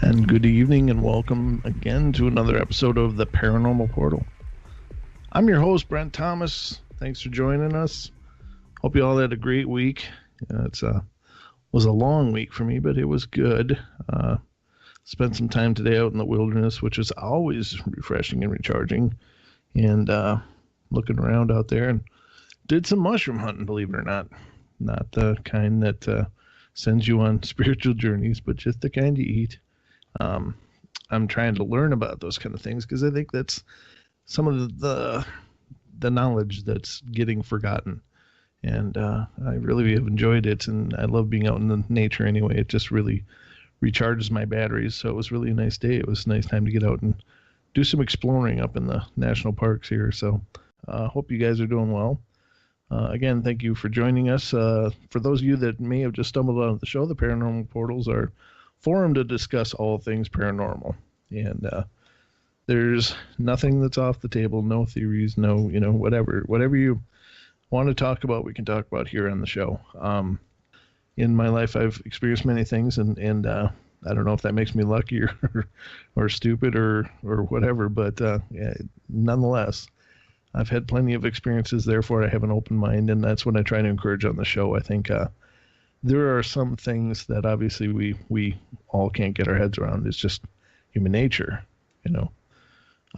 And good evening and welcome again to another episode of the Paranormal Portal. I'm your host, Brent Thomas. Thanks for joining us. Hope you all had a great week. It was a long week for me, but it was good. Spent some time today out in the wilderness, which is always refreshing and recharging. And looking around out there and did some mushroom hunting, believe it or not. Not the kind that sends you on spiritual journeys, but just the kind you eat. I'm trying to learn about those kind of things because I think that's some of the knowledge that's getting forgotten. And I really have enjoyed it, and I love being out in the nature anyway. It just really recharges my batteries, so it was really a nice day. It was a nice time to get out and do some exploring up in the national parks here. So hope you guys are doing well. Again, thank you for joining us. For those of you that may have just stumbled onto the show, the Paranormal Portals are forum to discuss all things paranormal. And there's nothing that's off the table, no theories, no, whatever you want to talk about, we can talk about here on the show. In my life, I've experienced many things, and I don't know if that makes me lucky or stupid or whatever, but nonetheless, I've had plenty of experiences, therefore I have an open mind, and that's what I try to encourage on the show. I think there are some things that obviously we all can't get our heads around. It's just human nature,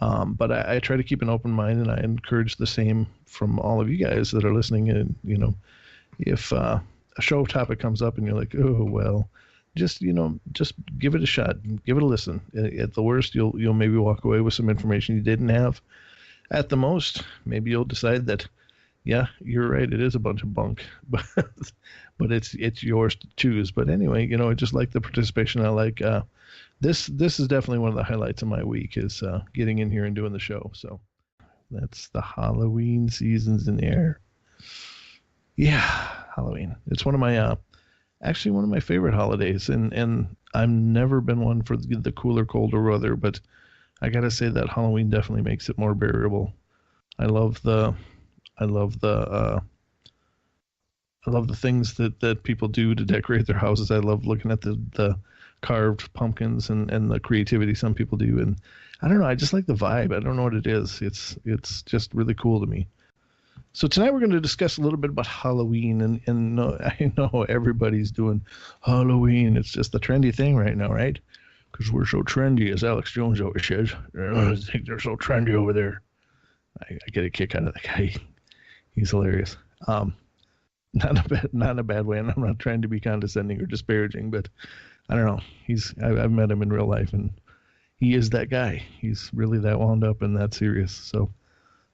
But I try to keep an open mind, and I encourage the same from all of you guys that are listening. And, if a show topic comes up and you're like, oh, well, just give it a shot, give it a listen. At the worst, you'll maybe walk away with some information you didn't have. At the most, maybe you'll decide that, yeah, you're right, it is a bunch of bunk, but it's yours to choose. But anyway, I just like the participation. I like this is definitely one of the highlights of my week is getting in here and doing the show. So that's the Halloween season's in the air. Yeah, Halloween. It's one of my actually one of my favorite holidays, and I've never been one for the cooler, colder weather, but I gotta say that Halloween definitely makes it more bearable. I love the things that people do to decorate their houses. I love looking at the carved pumpkins and the creativity some people do. And I don't know, I just like the vibe. I don't know what it is. It's just really cool to me. So tonight we're going to discuss a little bit about Halloween. And I know everybody's doing Halloween. It's just the trendy thing right now, right? Because we're so trendy, as Alex Jones always says. I think they're so trendy over there. I get a kick out of that guy. He's hilarious. Not in a bad way, and I'm not trying to be condescending or disparaging, but I don't know. I've met him in real life, and he is that guy. He's really that wound up and that serious. So,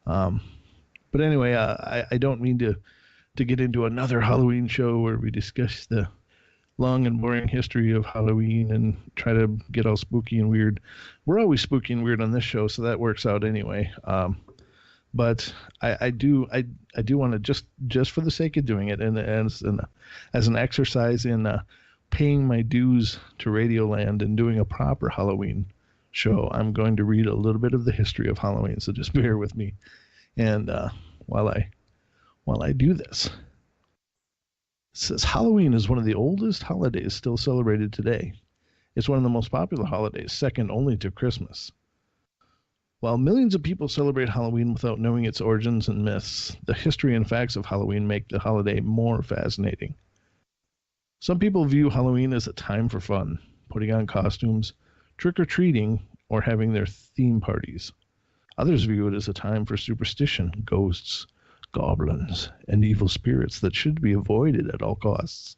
but anyway, I don't mean to get into another Halloween show where we discuss the long and boring history of Halloween and try to get all spooky and weird. We're always spooky and weird on this show, so that works out anyway. But I do want to just for the sake of doing it and as an exercise in paying my dues to Radioland and doing a proper Halloween show, I'm going to read a little bit of the history of Halloween. So just bear with me, and while I do this, it says Halloween is one of the oldest holidays still celebrated today. It's one of the most popular holidays, second only to Christmas. While millions of people celebrate Halloween without knowing its origins and myths, the history and facts of Halloween make the holiday more fascinating. Some people view Halloween as a time for fun, putting on costumes, trick-or-treating, or having their theme parties. Others view it as a time for superstition, ghosts, goblins, and evil spirits that should be avoided at all costs.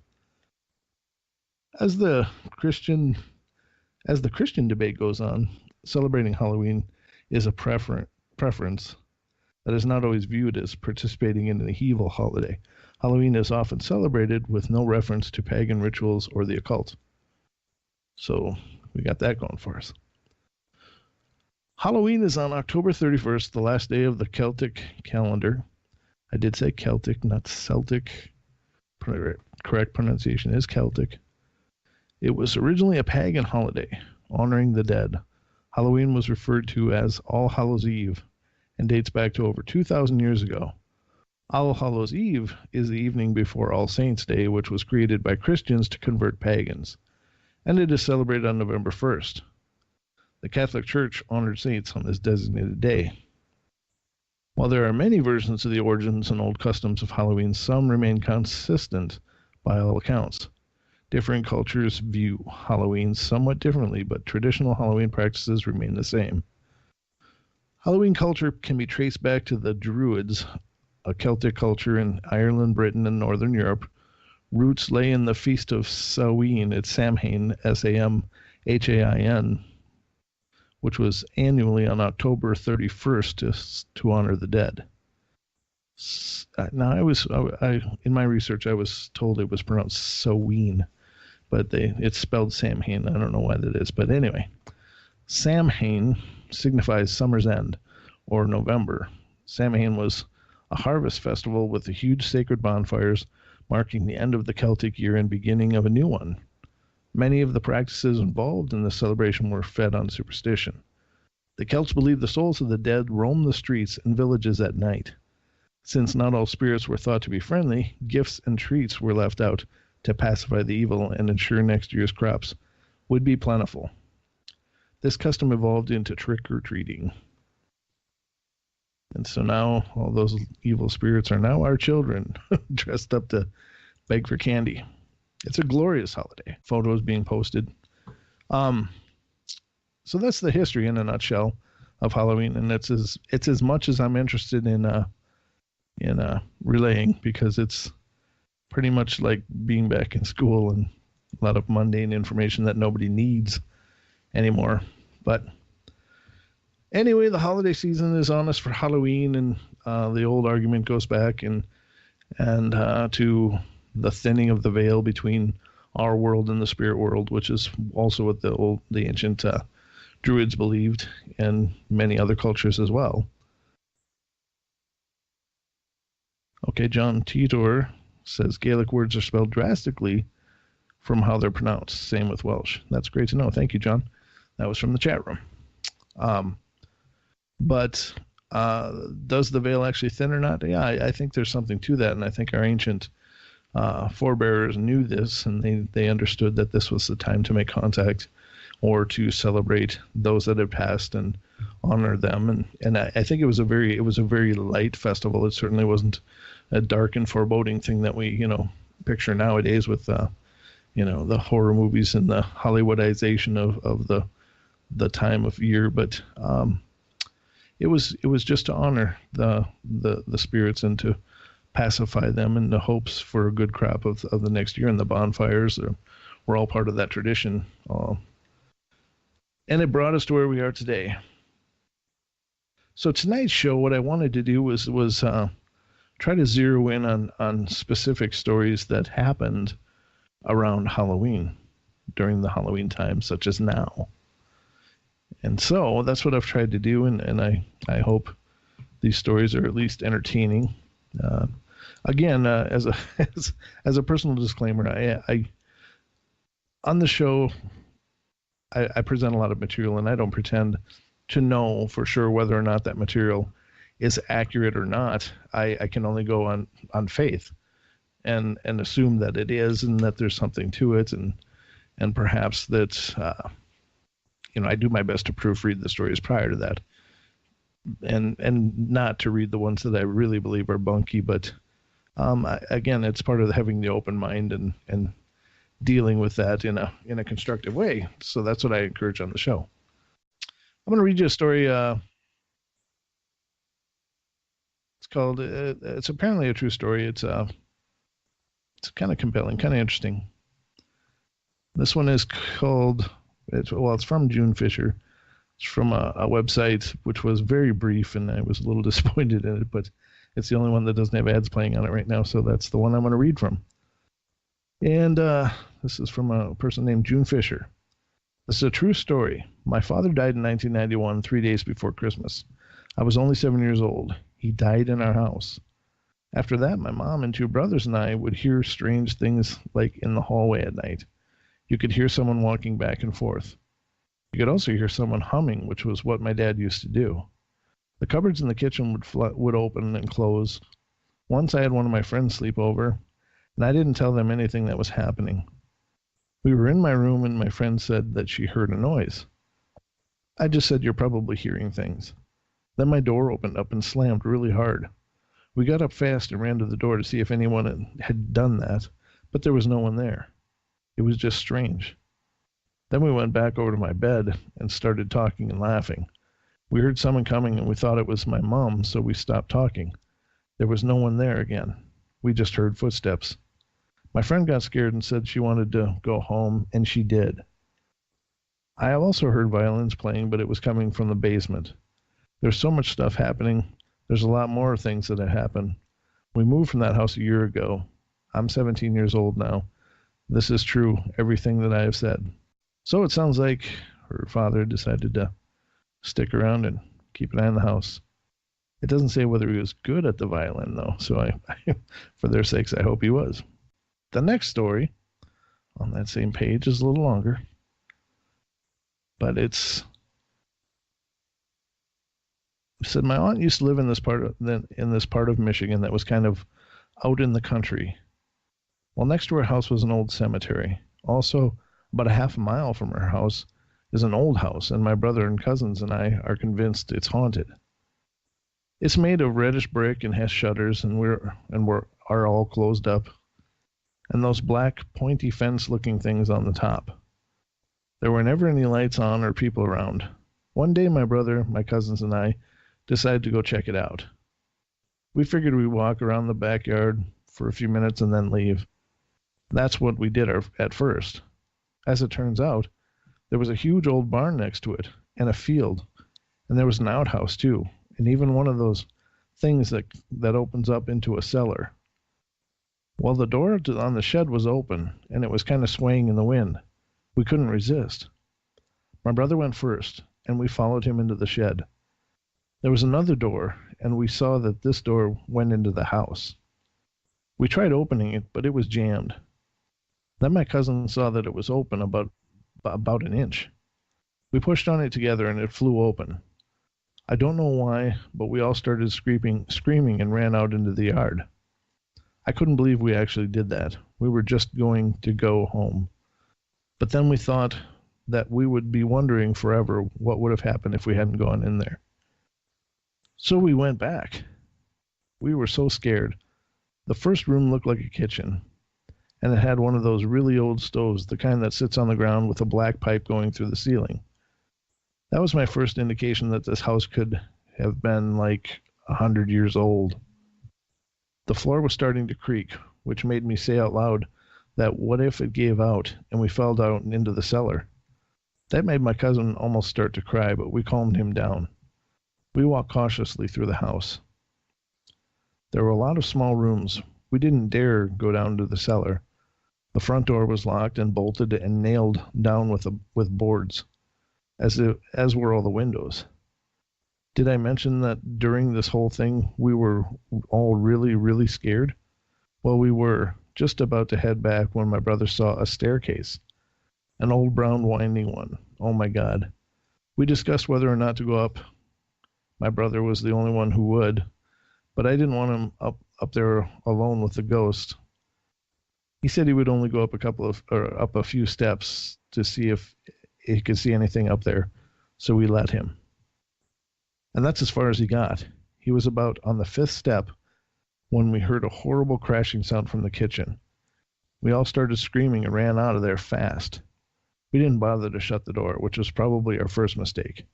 As the Christian debate goes on, celebrating Halloween is a preference that is not always viewed as participating in an evil holiday. Halloween is often celebrated with no reference to pagan rituals or the occult. So we got that going for us. Halloween is on October 31st, the last day of the Celtic calendar. I did say Celtic, not Celtic. Correct pronunciation is Celtic. It was originally a pagan holiday, honoring the dead. Halloween was referred to as All Hallows Eve and dates back to over 2,000 years ago. All Hallows Eve is the evening before All Saints' Day, which was created by Christians to convert pagans. and it is celebrated on November 1st. The Catholic Church honored saints on this designated day. While there are many versions of the origins and old customs of Halloween, some remain consistent by all accounts. Different cultures view Halloween somewhat differently, but traditional Halloween practices remain the same. Halloween culture can be traced back to the Druids, a Celtic culture in Ireland, Britain, and Northern Europe. Roots lay in the Feast of Samhain at Samhain, Samhain, which was annually on October 31st to honor the dead. Now, in my research, I was told it was pronounced Samhain, but it's spelled Samhain. I don't know why that is, but anyway, Samhain signifies summer's end or November. Samhain was a harvest festival with the huge sacred bonfires marking the end of the Celtic year and beginning of a new one. Many of the practices involved in the celebration were fed on superstition. The Celts believed the souls of the dead roamed the streets and villages at night. Since not all spirits were thought to be friendly, gifts and treats were left out to pacify the evil and ensure next year's crops would be plentiful. This custom evolved into trick-or-treating. And so now all those evil spirits are now our children, dressed up to beg for candy. It's a glorious holiday. Photos being posted. So that's the history in a nutshell of Halloween, and it's as much as I'm interested in relaying, because it's pretty much like being back in school and a lot of mundane information that nobody needs anymore. But anyway, the holiday season is on us for Halloween, and the old argument goes back and to the thinning of the veil between our world and the spirit world, which is also what the ancient Druids believed, and many other cultures as well. Okay, John Titor says Gaelic words are spelled drastically from how they're pronounced. Same with Welsh. That's great to know. Thank you, John. That was from the chat room. But does the veil actually thin or not? Yeah, I think there's something to that, and I think our ancient forebearers knew this, and they understood that this was the time to make contact or to celebrate those that had passed and honor them. And I think it was a very light festival. It certainly wasn't a dark and foreboding thing that we picture nowadays with the horror movies and the Hollywoodization of the time of year. But it was just to honor the spirits and to pacify them in the hopes for a good crop of the next year. And the bonfires were all part of that tradition. And it brought us to where we are today. So tonight's show, what I wanted to do was try to zero in on specific stories that happened around Halloween, during the Halloween time, such as now. And so that's what I've tried to do, and I hope these stories are at least entertaining. Again, as a personal disclaimer, I on the show, I present a lot of material, and I don't pretend to know for sure whether or not that material is accurate or not. I can only go on faith and assume that it is, and that there's something to it, and perhaps that I do my best to proofread the stories prior to that, and not to read the ones that I really believe are bunky. But again, it's part of having the open mind and dealing with that in a constructive way. So that's what I encourage on the show. I'm going to read you a story. It's called. It's apparently a true story. It's kind of compelling, kind of interesting. This one is called. It's from June Fisher. It's from a website which was very brief, and I was a little disappointed in it. But it's the only one that doesn't have ads playing on it right now, so that's the one I'm going to read from. And this is from a person named June Fisher. This is a true story. My father died in 1991, 3 days before Christmas. I was only 7 years old. He died in our house. After that, my mom and two brothers and I would hear strange things like in the hallway at night. You could hear someone walking back and forth. You could also hear someone humming, which was what my dad used to do. The cupboards in the kitchen would open and close. Once I had one of my friends sleep over, and I didn't tell them anything that was happening. We were in my room and my friend said that she heard a noise. I just said, "You're probably hearing things." Then my door opened up and slammed really hard. We got up fast and ran to the door to see if anyone had done that, but there was no one there. It was just strange. Then we went back over to my bed and started talking and laughing. We heard someone coming and we thought it was my mom, so we stopped talking. There was no one there again. We just heard footsteps. My friend got scared and said she wanted to go home, and she did. I also heard violins playing, but it was coming from the basement. There's so much stuff happening. There's a lot more things that have happened. We moved from that house a year ago. I'm 17 years old now. This is true, everything that I have said. So it sounds like her father decided to stick around and keep an eye on the house. It doesn't say whether he was good at the violin, though, so I for their sakes, I hope he was. The next story on that same page is a little longer, but it said my aunt used to live in this part of Michigan that was kind of out in the country. Well, next to her house was an old cemetery. Also, about a half a mile from her house is an old house, and my brother and cousins and I are convinced it's haunted. It's made of reddish brick and has shutters, and are all closed up, and those black pointy fence-looking things on the top. There were never any lights on or people around. One day, my brother, my cousins, and I decided to go check it out. We figured we'd walk around the backyard for a few minutes and then leave. That's what we did at first. As it turns out, there was a huge old barn next to it, and a field, and there was an outhouse too, and even one of those things that opens up into a cellar. Well, the door on the shed was open, and it was kind of swaying in the wind. We couldn't resist. My brother went first, and we followed him into the shed. There was another door, and we saw that this door went into the house. We tried opening it, but it was jammed. Then my cousin saw that it was open about an inch. We pushed on it together, and it flew open. I don't know why, but we all started screaming and ran out into the yard. I couldn't believe we actually did that. We were just going to go home. But then we thought that we would be wondering forever what would have happened if we hadn't gone in there. So we went back. We were so scared. The first room looked like a kitchen, and it had one of those really old stoves, the kind that sits on the ground with a black pipe going through the ceiling. That was my first indication that this house could have been like 100 years old. The floor was starting to creak, which made me say out loud that what if it gave out and we fell down into the cellar? That made my cousin almost start to cry, but we calmed him down. We walked cautiously through the house. There were a lot of small rooms. We didn't dare go down to the cellar. The front door was locked and bolted and nailed down with boards, as were all the windows. Did I mention that during this whole thing we were all really, really scared? Well, we were just about to head back when my brother saw a staircase, an old brown winding one. Oh my God. We discussed whether or not to go up. My brother was the only one who would, but I didn't want him up there alone with the ghost. He said he would only go up up a few steps to see if he could see anything up there, so we let him. And that's as far as he got. He was about on the 5th step when we heard a horrible crashing sound from the kitchen. We all started screaming and ran out of there fast. We didn't bother to shut the door, which was probably our first mistake.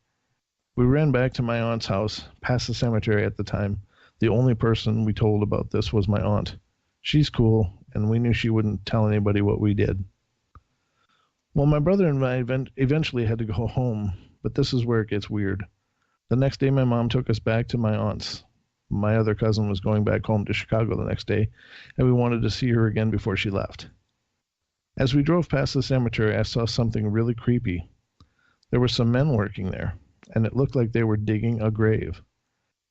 We ran back to my aunt's house, past the cemetery at the time. The only person we told about this was my aunt. She's cool, and we knew she wouldn't tell anybody what we did. Well, my brother and I eventually had to go home, but this is where it gets weird. The next day, my mom took us back to my aunt's. My other cousin was going back home to Chicago the next day, and we wanted to see her again before she left. As we drove past the cemetery, I saw something really creepy. There were some men working there, and it looked like they were digging a grave.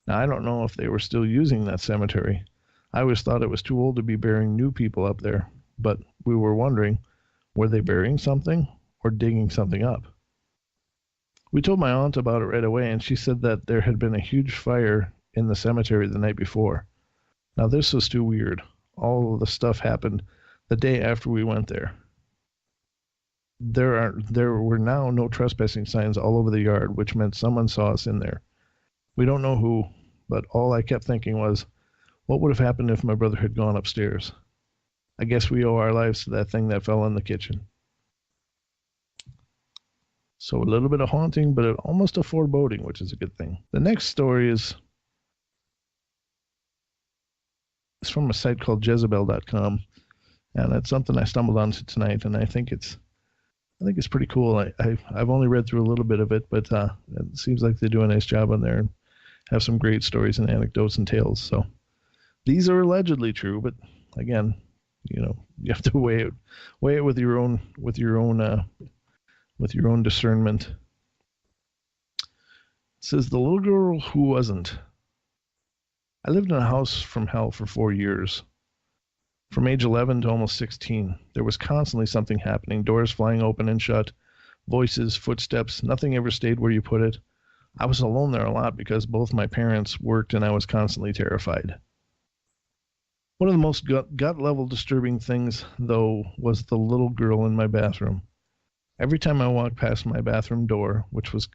Now, I don't know if they were still using that cemetery. I always thought it was too old to be burying new people up there, but we were wondering, were they burying something or digging something up? We told my aunt about it right away, and she said that there had been a huge fire in the cemetery the night before. Now, this was too weird. All of the stuff happened the day after we went there. There were now no trespassing signs all over the yard, which meant someone saw us in there. We don't know who, but all I kept thinking was, what would have happened if my brother had gone upstairs? I guess we owe our lives to that thing that fell in the kitchen. So a little bit of haunting, but almost a foreboding, which is a good thing. The next story is from a site called Jezebel.com, and it's something I stumbled onto tonight, and I think it's pretty cool. I've only read through a little bit of it, but it seems like they do a nice job on there and have some great stories and anecdotes and tales. So these are allegedly true, but again, you have to weigh it with your own discernment. It says, the little girl who wasn't. I lived in a house from hell for 4 years. From age 11 to almost 16, there was constantly something happening, doors flying open and shut, voices, footsteps, nothing ever stayed where you put it. I was alone there a lot because both my parents worked and I was constantly terrified. One of the most gut-level disturbing things, though, was the little girl in my bathroom. Every time I walked past my bathroom door, which was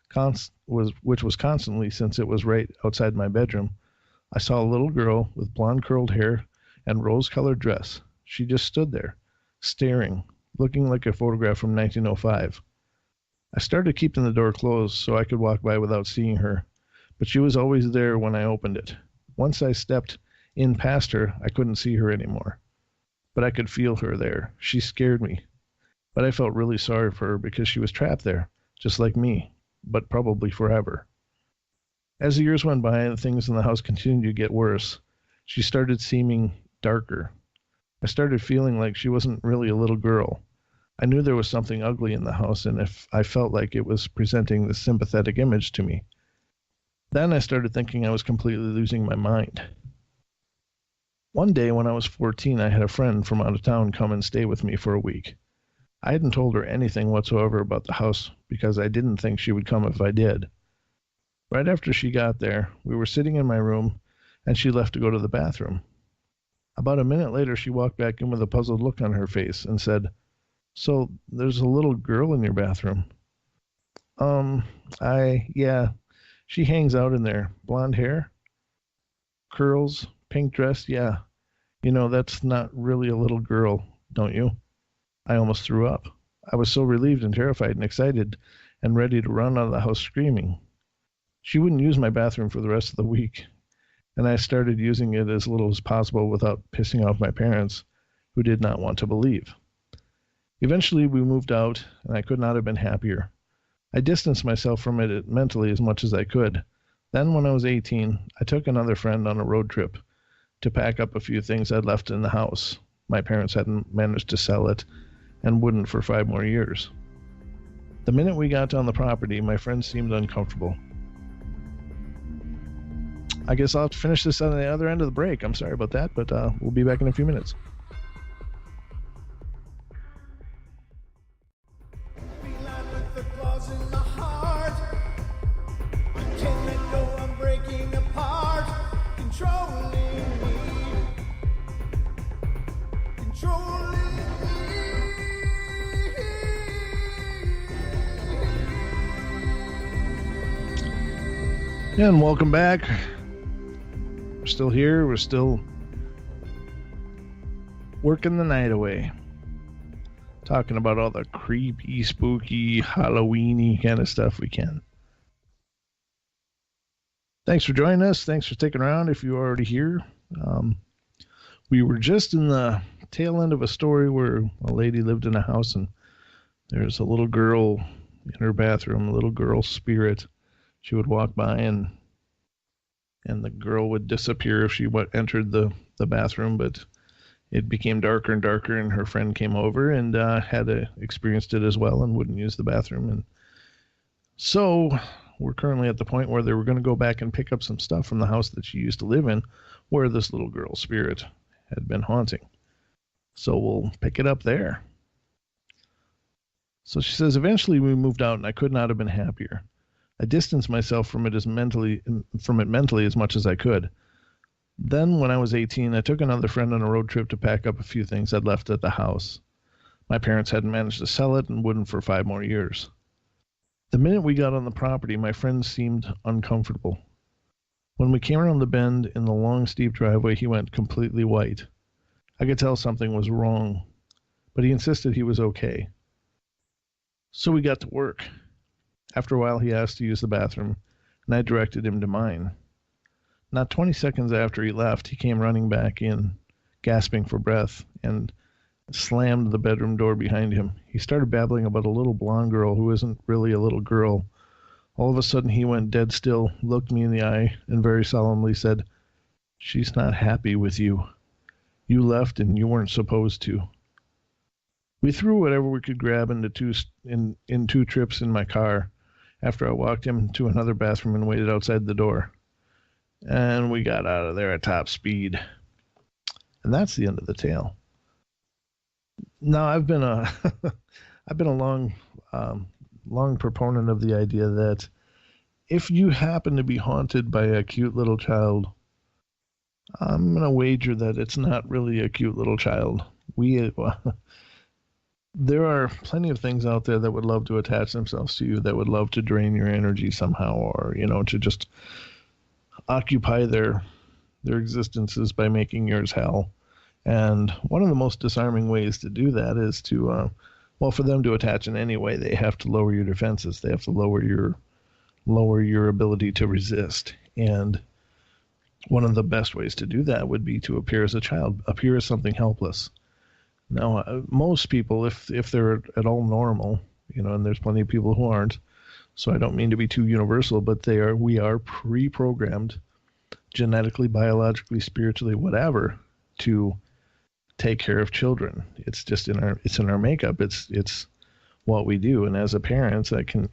constantly since it was right outside my bedroom, I saw a little girl with blonde curled hair and rose-colored dress. She just stood there, staring, looking like a photograph from 1905. I started keeping the door closed so I could walk by without seeing her, but she was always there when I opened it. Once I stepped in past her, I couldn't see her anymore, but I could feel her there. She scared me, but I felt really sorry for her because she was trapped there, just like me, but probably forever. As the years went by and things in the house continued to get worse, she started seeming darker. I started feeling like she wasn't really a little girl. I knew there was something ugly in the house, and if I felt like it was presenting this sympathetic image to me. Then I started thinking I was completely losing my mind. One day when I was 14, I had a friend from out of town come and stay with me for a week. I hadn't told her anything whatsoever about the house because I didn't think she would come if I did. Right after she got there, we were sitting in my room, and she left to go to the bathroom. About a minute later, she walked back in with a puzzled look on her face and said, "So, there's a little girl in your bathroom?" Yeah, she hangs out in there. Blonde hair, curls, pink dress, yeah. That's not really a little girl, don't you? I almost threw up. I was so relieved and terrified and excited and ready to run out of the house screaming. She wouldn't use my bathroom for the rest of the week, and I started using it as little as possible without pissing off my parents, who did not want to believe. Eventually, we moved out, and I could not have been happier. I distanced myself from it mentally as much as I could. Then, when I was 18, I took another friend on a road trip to pack up a few things I'd left in the house. My parents hadn't managed to sell it and wouldn't for 5 more years. The minute we got on the property, my friend seemed uncomfortable. I guess I'll have to finish this on the other end of the break. I'm sorry about that, but we'll be back in a few minutes. And welcome back. We're still here. We're still working the night away. Talking about all the creepy, spooky, Halloween-y kind of stuff we can. Thanks for joining us. Thanks for sticking around if you're already here. We were just in the tail end of a story where a lady lived in a house and there's a little girl in her bathroom, a little girl spirit. She would walk by and the girl would disappear if she entered the bathroom, but it became darker and darker, and her friend came over and had experienced it as well and wouldn't use the bathroom. And so we're currently at the point where they were going to go back and pick up some stuff from the house that she used to live in where this little girl spirit had been haunting. So we'll pick it up there. So she says, eventually we moved out and I could not have been happier. I distanced myself from it mentally as much as I could. Then, when I was 18, I took another friend on a road trip to pack up a few things I'd left at the house. My parents hadn't managed to sell it and wouldn't for 5 more years. The minute we got on the property, my friend seemed uncomfortable. When we came around the bend in the long, steep driveway, he went completely white. I could tell something was wrong, but he insisted he was okay. So we got to work. After a while, he asked to use the bathroom, and I directed him to mine. Not 20 seconds after he left, he came running back in, gasping for breath, and slammed the bedroom door behind him. He started babbling about a little blonde girl who isn't really a little girl. All of a sudden, he went dead still, looked me in the eye, and very solemnly said, "She's not happy with you. You left and you weren't supposed to." We threw whatever we could grab into two trips in my car after I walked him to another bathroom and waited outside the door. And we got out of there at top speed. And that's the end of the tale. Now, I've been a long proponent of the idea that if you happen to be haunted by a cute little child, I'm going to wager that it's not really a cute little child. There are plenty of things out there that would love to attach themselves to you, that would love to drain your energy somehow, or, to just occupy their existences by making yours hell. And one of the most disarming ways to do that is to, for them to attach in any way, they have to lower your defenses. They have to lower your ability to resist. And one of the best ways to do that would be to appear as a child, appear as something helpless. Now, most people, if they're at all normal, and there's plenty of people who aren't, so I don't mean to be too universal, but we are pre-programmed genetically, biologically, spiritually, whatever, to take care of children. It's just in our makeup. It's what we do. And as a parent, I can,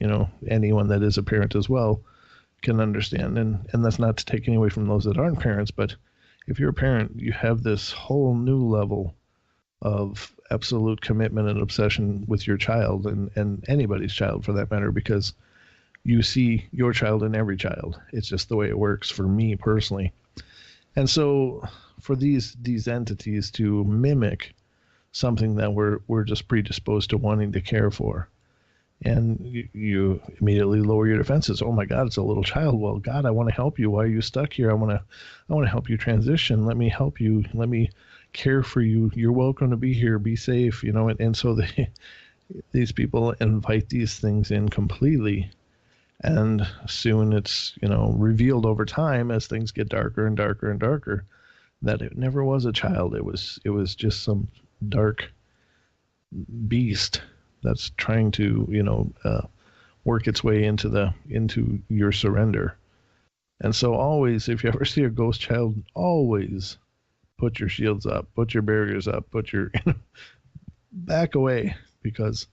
anyone that is a parent as well can understand. And that's not to take any away from those that aren't parents, but if you're a parent, you have this whole new level of absolute commitment and obsession with your child, and anybody's child for that matter, because you see your child in every child. It's just the way it works for me personally. And so for these entities to mimic something that we're just predisposed to wanting to care for, and you immediately lower your defenses. Oh my God, it's a little child. Well, God, I want to help you. Why are you stuck here? I want to help you transition. Let me help you. Let me care for you. You're welcome to be here. Be safe. And so these people invite these things in completely, and soon it's revealed over time as things get darker and darker and darker that it never was a child. It was just some dark beast that's trying to work its way into your surrender. And so always, if you ever see a ghost child, always put your shields up, put your barriers up, put your back away, because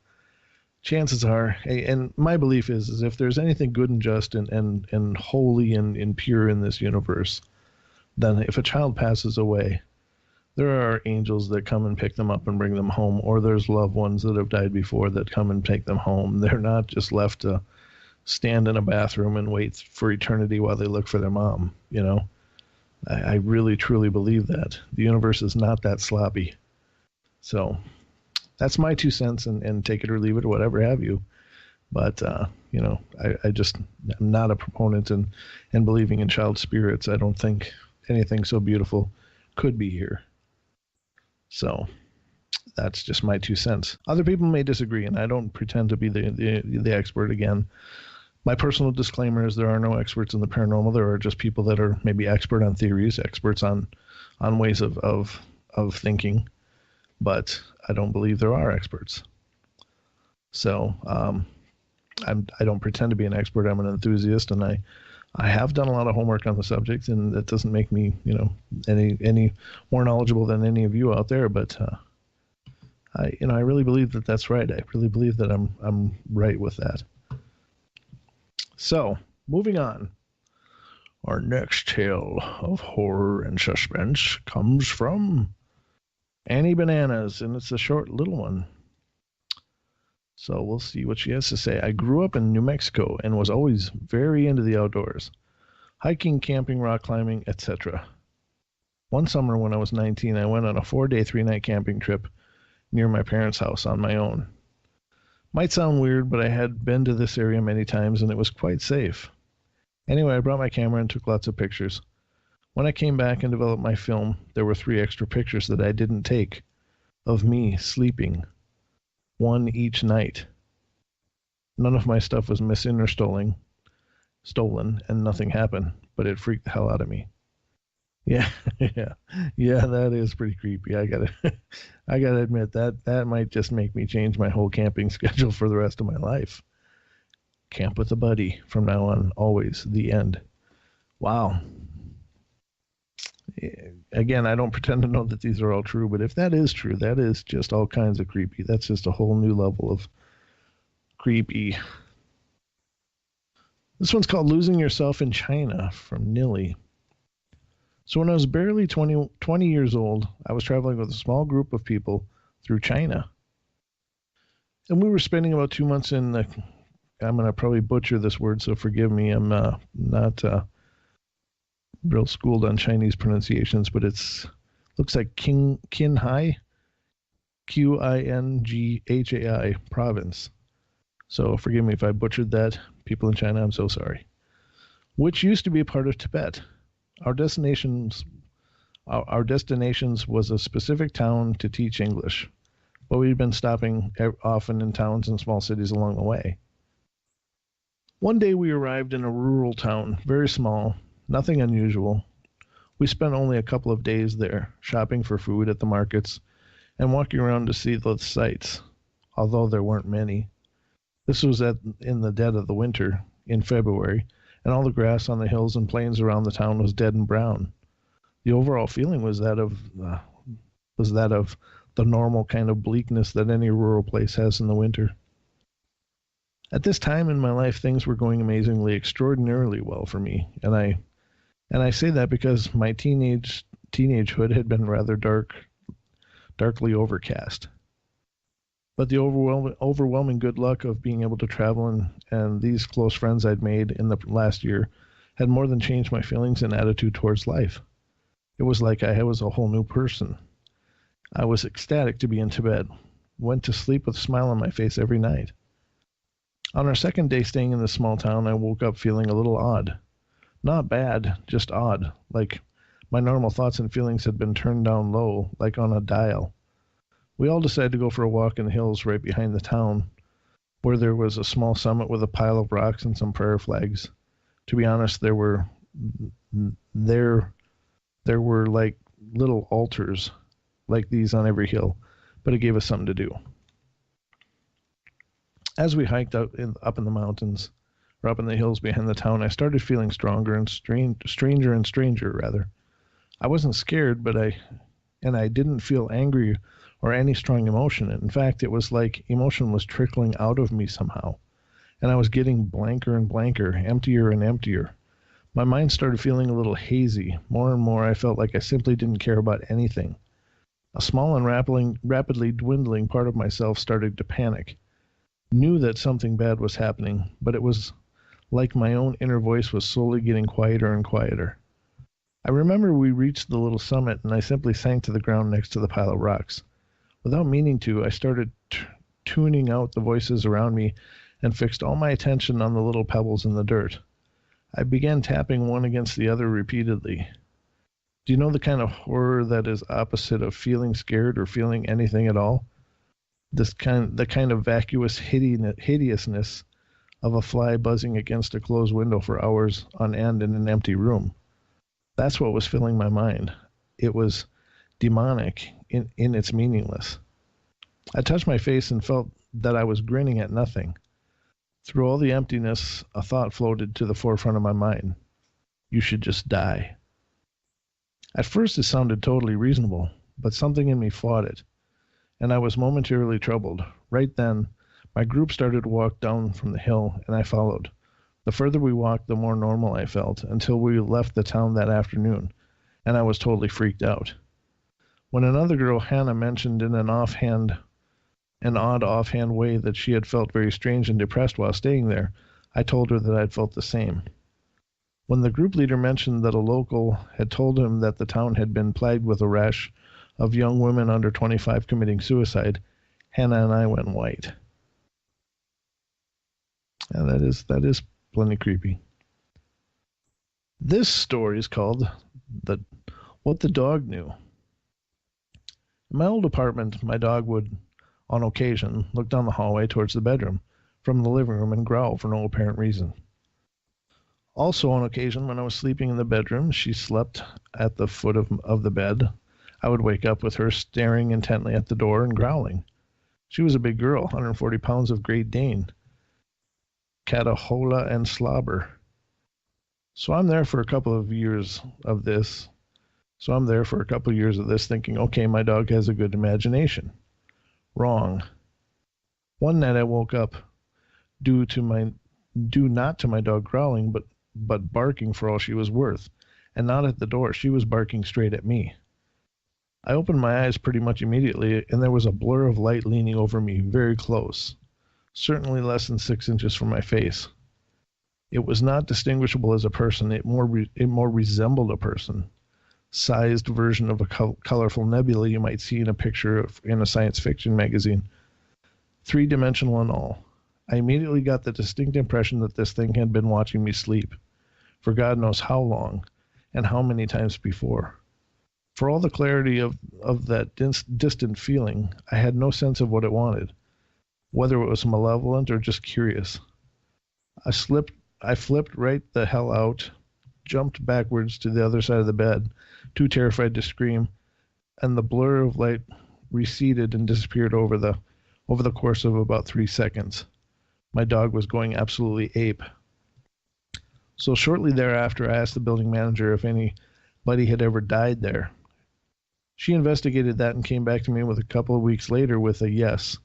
chances are, and my belief is if there's anything good and just and holy and pure in this universe, then if a child passes away, there are angels that come and pick them up and bring them home, or there's loved ones that have died before that come and take them home. They're not just left to stand in a bathroom and wait for eternity while they look for their mom. I really, truly believe that. The universe is not that sloppy. So that's my 2 cents, and take it or leave it or whatever have you. But, I just am not a proponent in believing in child spirits. I don't think anything so beautiful could be here. So that's just my 2 cents. Other people may disagree, and I don't pretend to be the expert again. My personal disclaimer is there are no experts in the paranormal. There are just people that are maybe expert on theories, experts on ways of thinking, but I don't believe there are experts. So I don't pretend to be an expert. I'm an enthusiast, and I have done a lot of homework on the subject, and that doesn't make me, any more knowledgeable than any of you out there. But I really believe that that's right. I really believe that I'm right with that. So, moving on. Our next tale of horror and suspense comes from Annie Bananas, and it's a short little one. So we'll see what she has to say. I grew up in New Mexico and was always very into the outdoors. Hiking, camping, rock climbing, etc. One summer when I was 19, I went on a 4-day, 3-night camping trip near my parents' house on my own. Might sound weird, but I had been to this area many times and it was quite safe. Anyway, I brought my camera and took lots of pictures. When I came back and developed my film, there were 3 extra pictures that I didn't take of me sleeping, one each night. None of my stuff was missing or stolen, and nothing happened, but it freaked the hell out of me. Yeah, yeah, that is pretty creepy. I gotta admit that might just make me change my whole camping schedule for the rest of my life. Camp with a buddy from now on, always. The end. Wow. Again, I don't pretend to know that these are all true, but if that is true, that is just all kinds of creepy. That's just a whole new level of creepy. This one's called Losing Yourself in China from Nilly. So when I was barely 20 years old, I was traveling with a small group of people through China. And we were spending about 2 months in the, I'm going to probably butcher this word, so forgive me. I'm not real schooled on Chinese pronunciations, but looks like Qinghai, Qinghai province. So forgive me if I butchered that. People in China, I'm so sorry. Which used to be a part of Tibet. Our destinations was a specific town to teach English, but we'd been stopping often in towns and small cities along the way. One day we arrived in a rural town, very small, nothing unusual. We spent only a couple of days there, shopping for food at the markets and walking around to see the sights, although there weren't many. This was in the dead of the winter, in February, and all the grass on the hills and plains around the town was dead and brown. The overall feeling was that of the normal kind of bleakness that any rural place has in the winter. At this time in my life, things were going extraordinarily well for me, and I say that because my teenagehood had been rather darkly overcast. But the overwhelming good luck of being able to travel and these close friends I'd made in the last year had more than changed my feelings and attitude towards life. It was like I was a whole new person. I was ecstatic to be in Tibet, went to sleep with a smile on my face every night. On our second day staying in this small town, I woke up feeling a little odd. Not bad, just odd, like my normal thoughts and feelings had been turned down low, like on a dial. We all decided to go for a walk in the hills right behind the town, where there was a small summit with a pile of rocks and some prayer flags. To be honest, there were like little altars like these on every hill, but it gave us something to do. As we hiked up in the mountains, or up in the hills behind the town, I started feeling stranger and stranger. I wasn't scared, and I didn't feel angry or any strong emotion. In fact, it was like emotion was trickling out of me somehow, and I was getting blanker and blanker, emptier and emptier. My mind started feeling a little hazy. More and more, I felt like I simply didn't care about anything. A small and rapidly dwindling part of myself started to panic. Knew that something bad was happening, but it was like my own inner voice was slowly getting quieter and quieter. I remember we reached the little summit, and I simply sank to the ground next to the pile of rocks. Without meaning to, I started tuning out the voices around me and fixed all my attention on the little pebbles in the dirt. I began tapping one against the other repeatedly. Do you know the kind of horror that is opposite of feeling scared or feeling anything at all? The kind of vacuous hideousness of a fly buzzing against a closed window for hours on end in an empty room. That's what was filling my mind. It was demonic in its meaningless. I touched my face and felt that I was grinning at nothing. Through all the emptiness, a thought floated to the forefront of my mind. You should just die. At first it sounded totally reasonable, but something in me fought it, and I was momentarily troubled. Right then, my group started to walk down from the hill, and I followed. The further we walked, the more normal I felt, until we left the town that afternoon, and I was totally freaked out. When another girl, Hannah, mentioned in an odd offhand way that she had felt very strange and depressed while staying there, I told her that I'd felt the same. When the group leader mentioned that a local had told him that the town had been plagued with a rash of young women under 25 committing suicide, Hannah and I went white. And that is plenty creepy. This story is called What the Dog Knew. In my old apartment, my dog would, on occasion, look down the hallway towards the bedroom from the living room and growl for no apparent reason. Also, on occasion, when I was sleeping in the bedroom, she slept at the foot of the bed. I would wake up with her staring intently at the door and growling. She was a big girl, 140 pounds of Great Dane, Catahoula and Slobber. So I'm there for a couple of years of this thinking, okay, my dog has a good imagination. Wrong. One night I woke up due not to my dog growling, but barking for all she was worth, and not at the door. She was barking straight at me. I opened my eyes pretty much immediately, and there was a blur of light leaning over me, very close, certainly less than 6 inches from my face. It was not distinguishable as a person. It more resembled a person. Sized version of a colorful nebula you might see in a picture in a science fiction magazine. 3-dimensional and all. I immediately got the distinct impression that this thing had been watching me sleep, for God knows how long, and how many times before. For all the clarity of that distant feeling, I had no sense of what it wanted, whether it was malevolent or just curious. I flipped right the hell out, jumped backwards to the other side of the bed, too terrified to scream, and the blur of light receded and disappeared over the course of about 3 seconds. My dog was going absolutely ape. So shortly thereafter, I asked the building manager if anybody had ever died there. She investigated that and came back to me with a couple of weeks later with a yes.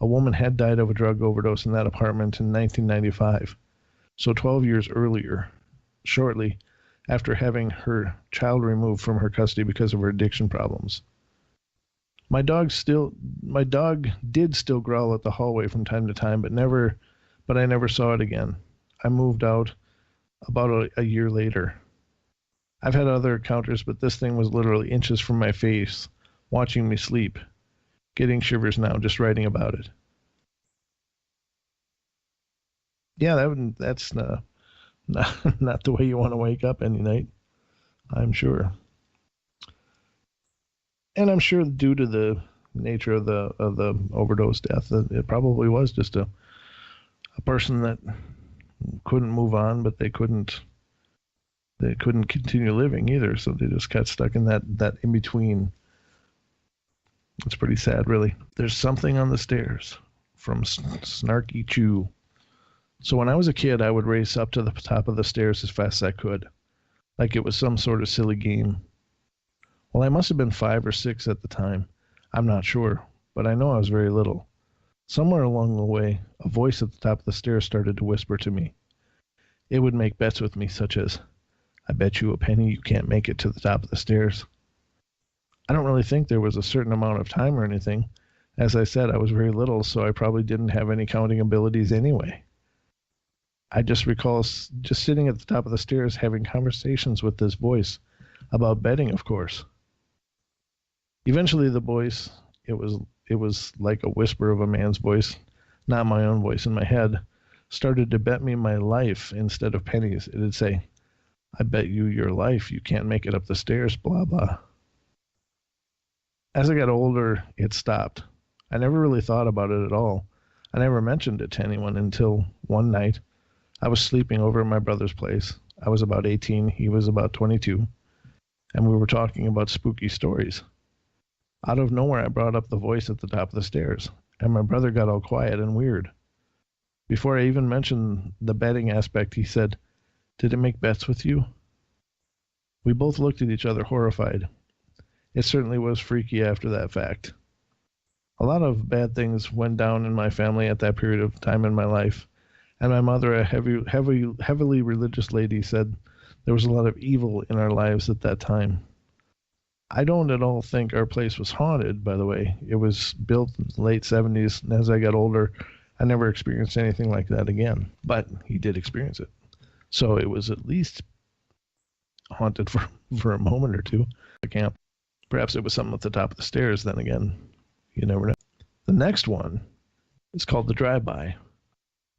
A woman had died of a drug overdose in that apartment in 1995. So 12 years earlier, shortly after having her child removed from her custody because of her addiction problems. My dog did still growl at the hallway from time to time, but I never saw it again. I moved out about a year later. I've had other encounters, but this thing was literally inches from my face, watching me sleep. Getting shivers now just writing about it. Yeah, that's not the way you want to wake up any night, I'm sure. And I'm sure due to the nature of the overdose death, it probably was just a person that couldn't move on, but they couldn't continue living either, so they just got stuck in that in between. It's pretty sad, really. There's something on the stairs from Snarky Chew. So when I was a kid, I would race up to the top of the stairs as fast as I could, like it was some sort of silly game. Well, I must have been 5 or 6 at the time. I'm not sure, but I know I was very little. Somewhere along the way, a voice at the top of the stairs started to whisper to me. It would make bets with me, such as, I bet you a penny you can't make it to the top of the stairs. I don't really think there was a certain amount of time or anything. As I said, I was very little, so I probably didn't have any counting abilities anyway. I just recall just sitting at the top of the stairs having conversations with this voice, about betting, of course. Eventually the voice, it was like a whisper of a man's voice, not my own voice in my head, started to bet me my life instead of pennies. It'd say, I bet you your life you can't make it up the stairs, blah, blah. As I got older, it stopped. I never really thought about it at all. I never mentioned it to anyone until one night. I was sleeping over at my brother's place. I was about 18, he was about 22, and we were talking about spooky stories. Out of nowhere, I brought up the voice at the top of the stairs, and my brother got all quiet and weird. Before I even mentioned the betting aspect, he said, Did it make bets with you? We both looked at each other horrified. It certainly was freaky after that fact. A lot of bad things went down in my family at that period of time in my life, and my mother, a heavily religious lady, said there was a lot of evil in our lives at that time. I don't at all think our place was haunted, by the way. It was built in the late 70s, and as I got older, I never experienced anything like that again. But he did experience it. So it was at least haunted for a moment or two. The camp. Perhaps it was something at the top of the stairs. Then again, you never know. The next one is called the drive-by.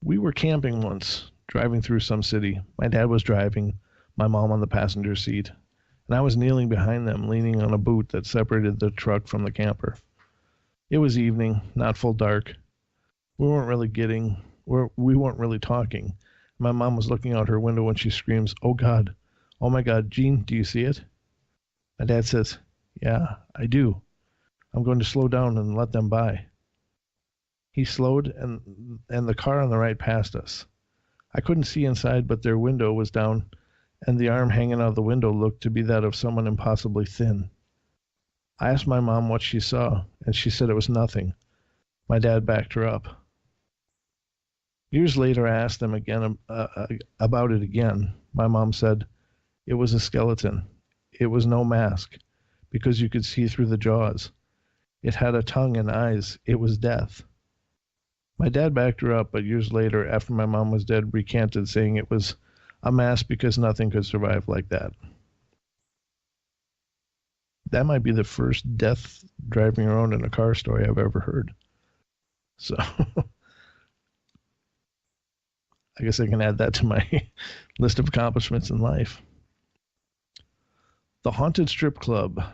We were camping once, driving through some city. My dad was driving, my mom on the passenger seat, and I was kneeling behind them, leaning on a boot that separated the truck from the camper. It was evening, not full dark. We weren't really talking. My mom was looking out her window when she screams, "Oh God, oh my God, Gene, do you see it?" My dad says, "Yeah, I do. I'm going to slow down and let them by." He slowed, and the car on the right passed us. I couldn't see inside, but their window was down, and the arm hanging out of the window looked to be that of someone impossibly thin. I asked my mom what she saw, and she said it was nothing. My dad backed her up. Years later, I asked them again about it again. My mom said it was a skeleton. It was no mask, because you could see through the jaws. It had a tongue and eyes. It was death. My dad backed her up, but years later, after my mom was dead, recanted, saying it was a mask because nothing could survive like that. That might be the first death driving around in a car story I've ever heard. So I guess I can add that to my list of accomplishments in life. The Haunted Strip Club.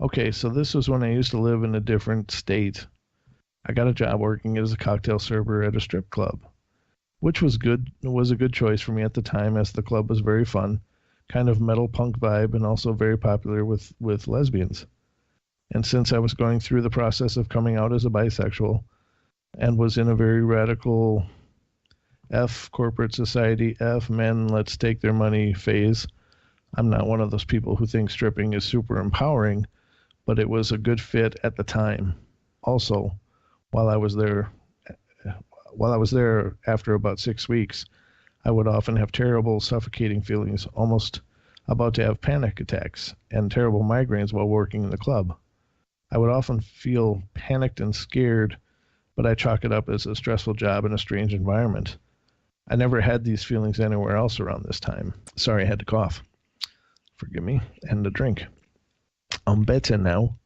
Okay, so this was when I used to live in a different state. I got a job working as a cocktail server at a strip club, which was a good choice for me at the time, as the club was very fun, kind of metal punk vibe, and also very popular with lesbians. And since I was going through the process of coming out as a bisexual and was in a very radical F corporate society, F men, let's take their money phase, I'm not one of those people who think stripping is super empowering, but it was a good fit at the time. Also, while I was there after about 6 weeks, I would often have terrible suffocating feelings, almost about to have panic attacks, and terrible migraines while working in the club. I would often feel panicked and scared, but I chalk it up as a stressful job in a strange environment. I never had these feelings anywhere else around this time. Sorry, I had to cough. Forgive me, and a drink. I'm better now.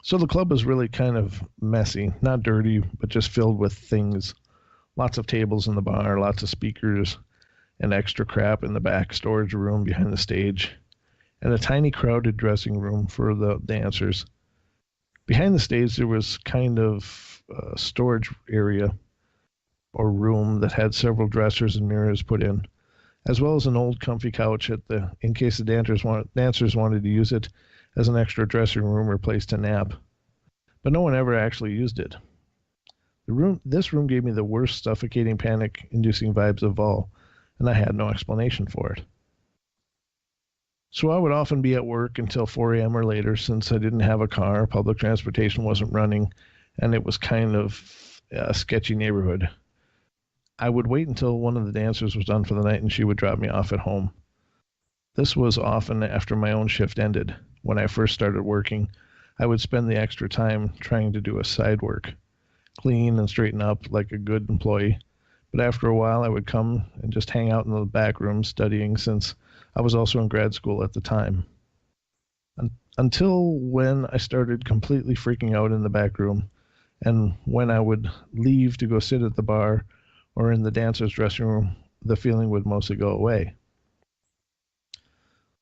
So the club was really kind of messy, not dirty, but just filled with things. Lots of tables in the bar, lots of speakers, and extra crap in the back storage room behind the stage, and a tiny crowded dressing room for the dancers. Behind the stage there was kind of a storage area or room that had several dressers and mirrors put in, as well as an old comfy couch in case the dancers wanted to use it as an extra dressing room or place to nap. But no one ever actually used it. This room gave me the worst suffocating panic-inducing vibes of all, and I had no explanation for it. So I would often be at work until 4 a.m. or later, since I didn't have a car, public transportation wasn't running, and it was kind of a sketchy neighborhood. I would wait until one of the dancers was done for the night, and she would drop me off at home. This was often after my own shift ended. When I first started working, I would spend the extra time trying to do a side work, clean and straighten up like a good employee. But after a while, I would come and just hang out in the back room studying, since I was also in grad school at the time. Until when I started completely freaking out in the back room, and when I would leave to go sit at the bar or in the dancer's dressing room, the feeling would mostly go away.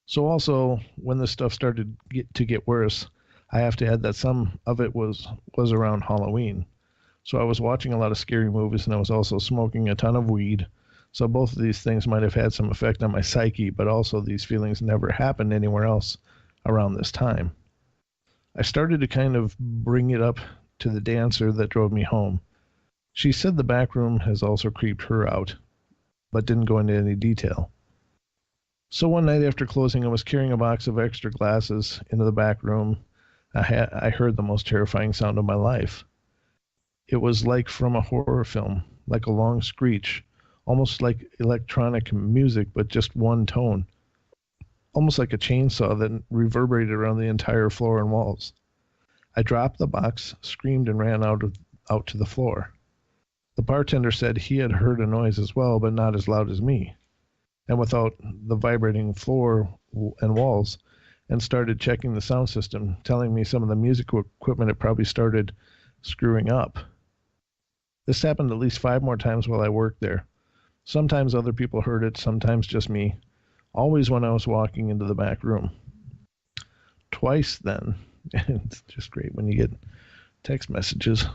So also, when this stuff started to get worse, I have to add that some of it was around Halloween. So I was watching a lot of scary movies, and I was also smoking a ton of weed. So both of these things might have had some effect on my psyche, but also these feelings never happened anywhere else around this time. I started to kind of bring it up to the dancer that drove me home. She said the back room has also creeped her out, but didn't go into any detail. So one night after closing, I was carrying a box of extra glasses into the back room. I heard the most terrifying sound of my life. It was like from a horror film, like a long screech, almost like electronic music, but just one tone, almost like a chainsaw that reverberated around the entire floor and walls. I dropped the box, screamed, and ran out to the floor. The bartender said he had heard a noise as well, but not as loud as me. And without the vibrating floor and walls, and started checking the sound system, telling me some of the music equipment had probably started screwing up. This happened at least 5 more times while I worked there. Sometimes other people heard it, sometimes just me. Always when I was walking into the back room. Twice then, it's just great when you get text messages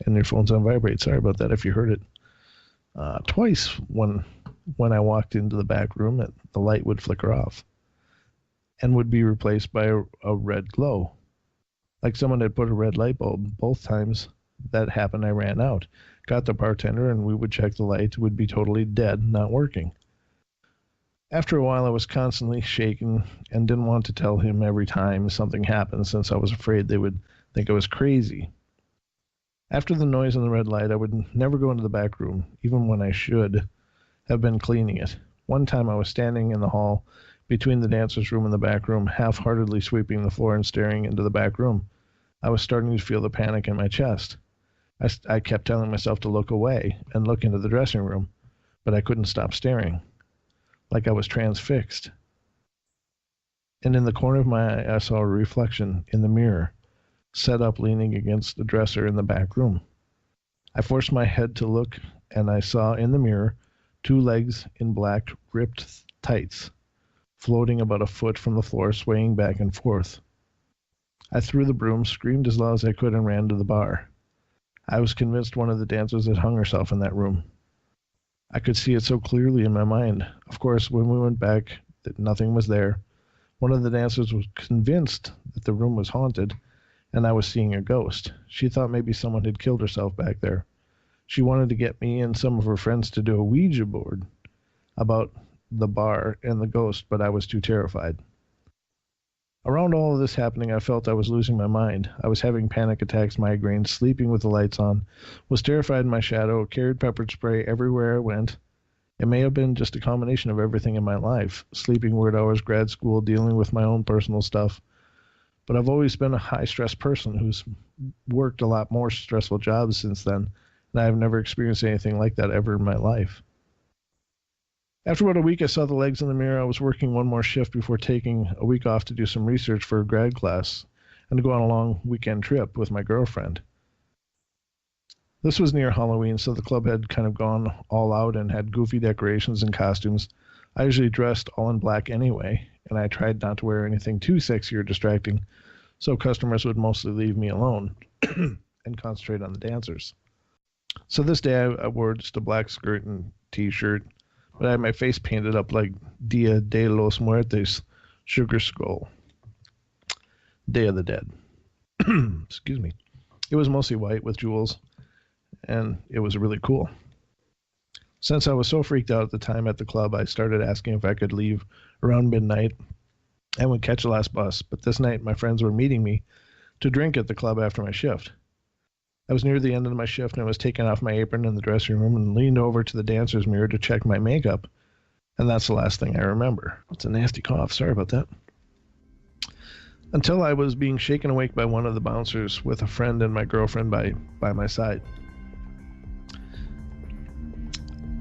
and your phone's on vibrate. Sorry about that if you heard it. Twice when I walked into the back room, the light would flicker off and would be replaced by a red glow. Like someone had put a red light bulb. Both times that happened, I ran out, got the bartender, and we would check the light. It would be totally dead, not working. After a while, I was constantly shaken and didn't want to tell him every time something happened, since I was afraid they would think I was crazy. After the noise and the red light, I would never go into the back room, even when I should have been cleaning it. One time I was standing in the hall between the dancer's room and the back room, half-heartedly sweeping the floor and staring into the back room. I was starting to feel the panic in my chest. I kept telling myself to look away and look into the dressing room, but I couldn't stop staring, like I was transfixed. And in the corner of my eye, I saw a reflection in the mirror, set up leaning against the dresser in the back room. I forced my head to look, and I saw in the mirror 2 legs in black ripped tights, floating about a foot from the floor, swaying back and forth. I threw the broom, screamed as loud as I could, and ran to the bar. I was convinced one of the dancers had hung herself in that room. I could see it so clearly in my mind. Of course, when we went back, that nothing was there. One of the dancers was convinced that the room was haunted, and I was seeing a ghost. She thought maybe someone had killed herself back there. She wanted to get me and some of her friends to do a Ouija board about the bar and the ghost, but I was too terrified. Around all of this happening, I felt I was losing my mind. I was having panic attacks, migraines, sleeping with the lights on, was terrified in my shadow, carried pepper spray everywhere I went. It may have been just a combination of everything in my life, sleeping weird hours, grad school, dealing with my own personal stuff. But I've always been a high-stress person who's worked a lot more stressful jobs since then, and I've never experienced anything like that ever in my life. After about a week, I saw the legs in the mirror. I was working one more shift before taking a week off to do some research for a grad class and to go on a long weekend trip with my girlfriend. This was near Halloween, so the club had kind of gone all out and had goofy decorations and costumes. I usually dressed all in black anyway, and I tried not to wear anything too sexy or distracting, so customers would mostly leave me alone and concentrate on the dancers. So this day I wore just a black skirt and t-shirt, but I had my face painted up like Dia de los Muertos, Sugar Skull, Day of the Dead. Excuse me. It was mostly white with jewels, and it was really cool. Since I was so freaked out at the time at the club, I started asking if I could leave around midnight and would catch the last bus. But this night, my friends were meeting me to drink at the club after my shift. I was near the end of my shift, and I was taking off my apron in the dressing room and leaned over to the dancer's mirror to check my makeup. And that's the last thing I remember. It's a nasty cough. Sorry about that. Until I was being shaken awake by one of the bouncers with a friend and my girlfriend by my side.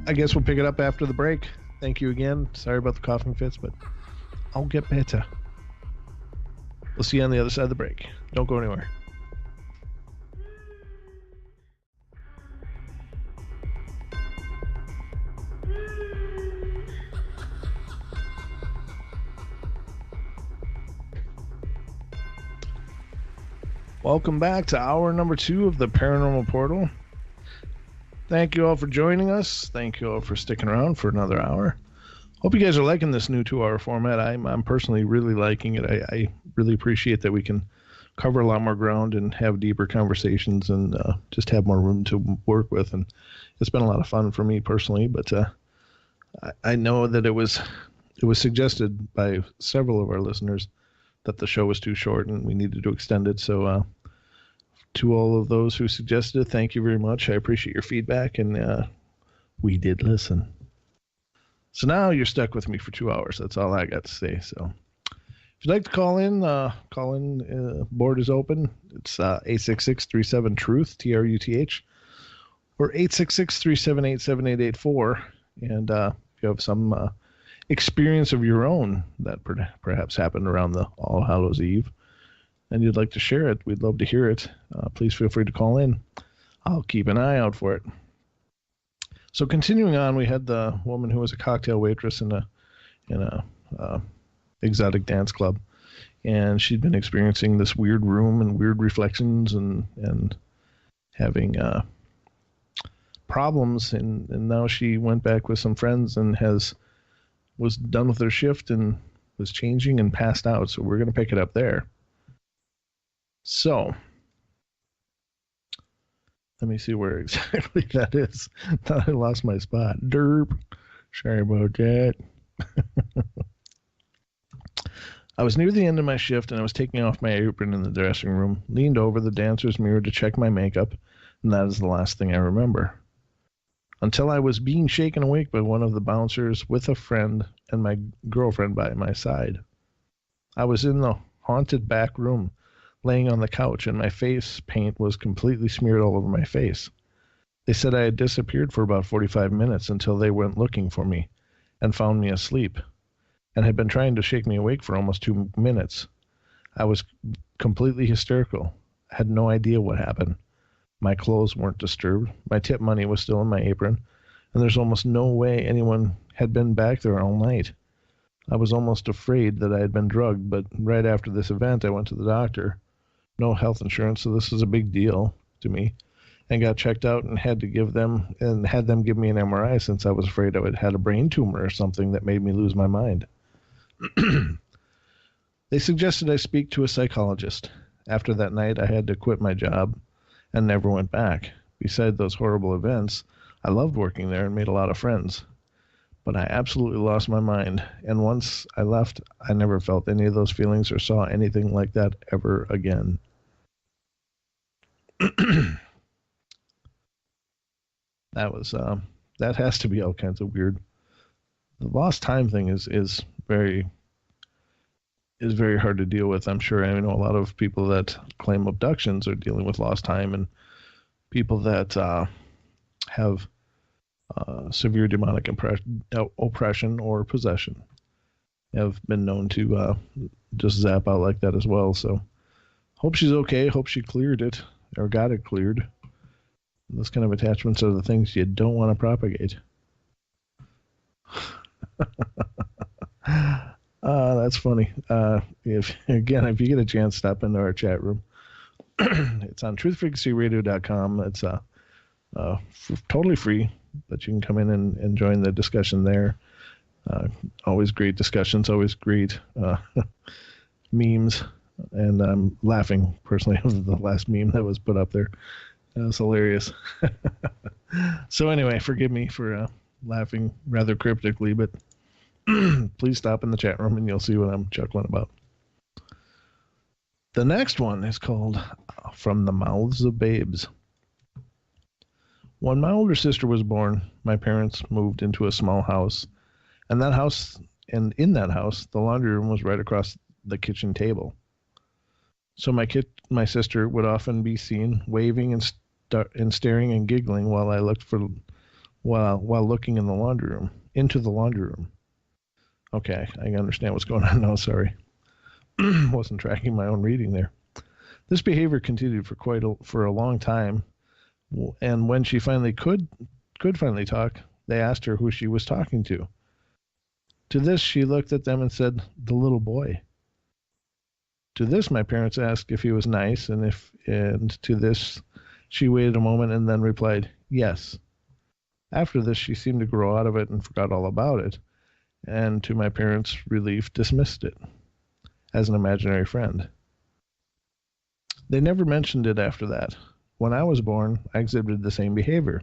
I guess we'll pick it up after the break. Thank you again. Sorry about the coughing fits, but I'll get better. We'll see you on the other side of the break. Don't go anywhere. Welcome back to hour number 2 of the Paranormal Portal. Thank you all for joining us. Thank you all for sticking around for another hour. Hope you guys are liking this new 2-hour format. I'm personally really liking it. I really appreciate that we can cover a lot more ground and have deeper conversations and just have more room to work with. And it's been a lot of fun for me personally, but I know that it was suggested by several of our listeners that the show was too short and we needed to extend it. So to all of those who suggested it, thank you very much. I appreciate your feedback, and we did listen. So now you're stuck with me for 2 hours. That's all I got to say. So if you'd like to call in, board is open. It's 866-37-TRUTH, TRUTH, or 866-378-7884. And if you have some experience of your own that perhaps happened around the All Hallows Eve, and you'd like to share it, we'd love to hear it. Please feel free to call in. I'll keep an eye out for it. So continuing on, we had the woman who was a cocktail waitress in a exotic dance club, and she'd been experiencing this weird room and weird reflections and having problems, and now she went back with some friends and was done with her shift and was changing and passed out. So we're going to pick it up there. So let me see where exactly that is. Thought I lost my spot. Derp. Sorry about that. I was near the end of my shift and I was taking off my apron in the dressing room, leaned over the dancer's mirror to check my makeup, and that is the last thing I remember. Until I was being shaken awake by one of the bouncers with a friend and my girlfriend by my side. I was in the haunted back room, laying on the couch, and my face paint was completely smeared all over my face. They said I had disappeared for about 45 minutes until they went looking for me and found me asleep, and had been trying to shake me awake for almost 2 minutes. I was completely hysterical. I had no idea what happened. My clothes weren't disturbed. My tip money was still in my apron, and there's almost no way anyone had been back there all night. I was almost afraid that I had been drugged, but right after this event, I went to the doctor. No health insurance, so this is a big deal to me, and got checked out and had them give me an MRI since I was afraid I had a brain tumor or something that made me lose my mind. They suggested I speak to a psychologist. After that night, I had to quit my job and never went back. Beside those horrible events, I loved working there and made a lot of friends. But I absolutely lost my mind, and once I left, I never felt any of those feelings or saw anything like that ever again. That has to be all kinds of weird. The lost time thing is very hard to deal with. I'm sure I know a lot of people that claim abductions are dealing with lost time, and people that have severe demonic oppression or possession have been known to just zap out like that as well. So hope she's okay. Hope she cleared it or got it cleared. Those kind of attachments are the things you don't want to propagate. That's funny. If you get a chance, stop into our chat room. It's on truthfrequencyradio.com. It's totally free, but you can come in and join the discussion there. Always great discussions, always great memes, and I'm laughing personally over the last meme that was put up there. That was hilarious. So anyway, forgive me for laughing rather cryptically, but please stop in the chat room and you'll see what I'm chuckling about. The next one is called From the Mouths of Babes. When my older sister was born, my parents moved into a small house, and in that house, the laundry room was right across the kitchen table. So my sister would often be seen waving and staring and giggling while looking in the laundry room, into the laundry room. Okay, I understand what's going on now. Sorry, wasn't tracking my own reading there. This behavior continued for a long time, and when she finally could finally talk, they asked her who she was talking to. To this, she looked at them and said, "The little boy." To this, my parents asked if he was nice, and to this, she waited a moment and then replied, "Yes." After this, she seemed to grow out of it and forgot all about it, and to my parents' relief, dismissed it as an imaginary friend. They never mentioned it after that. When I was born, I exhibited the same behavior,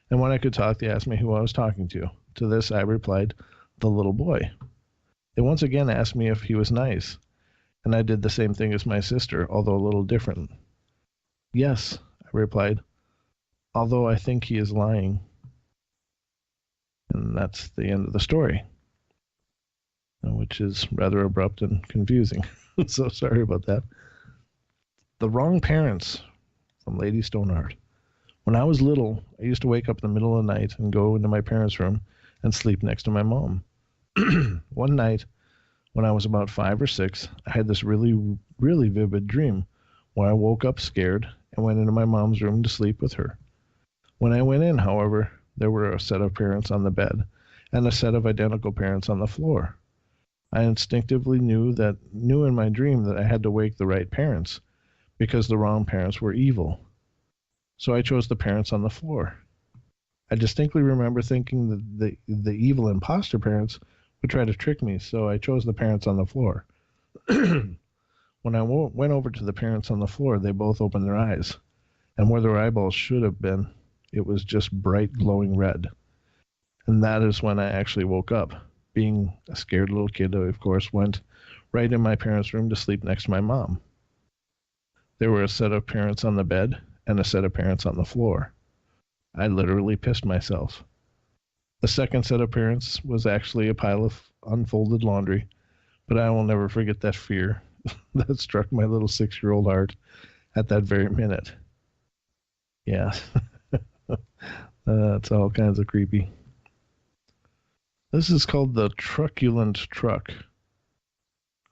and when I could talk, they asked me who I was talking to. To this, I replied, "The little boy." They once again asked me if he was nice, and I did the same thing as my sister, although a little different. "Yes," I replied, "although I think he is lying." And that's the end of the story, which is rather abrupt and confusing. So sorry about that. The Wrong Parents, from Lady Stoneheart. When I was little, I used to wake up in the middle of the night and go into my parents' room and sleep next to my mom. One night, when I was about 5 or 6, I had this really, really vivid dream where I woke up scared and went into my mom's room to sleep with her. When I went in, however, there were a set of parents on the bed and a set of identical parents on the floor. I instinctively knew in my dream that I had to wake the right parents because the wrong parents were evil. So I chose the parents on the floor. I distinctly remember thinking that the evil imposter parents would try to trick me, so I chose the parents on the floor. When I went over to the parents on the floor, they both opened their eyes, and where their eyeballs should have been, it was just bright glowing red. And that is when I actually woke up. Being a scared little kid, I, of course, went right in my parents' room to sleep next to my mom. There were a set of parents on the bed and a set of parents on the floor. I literally pissed myself. The second set of parents was actually a pile of unfolded laundry, but I will never forget that fear that struck my little 6-year-old heart at that very minute. Yeah, it's all kinds of creepy. This is called the truculent truck.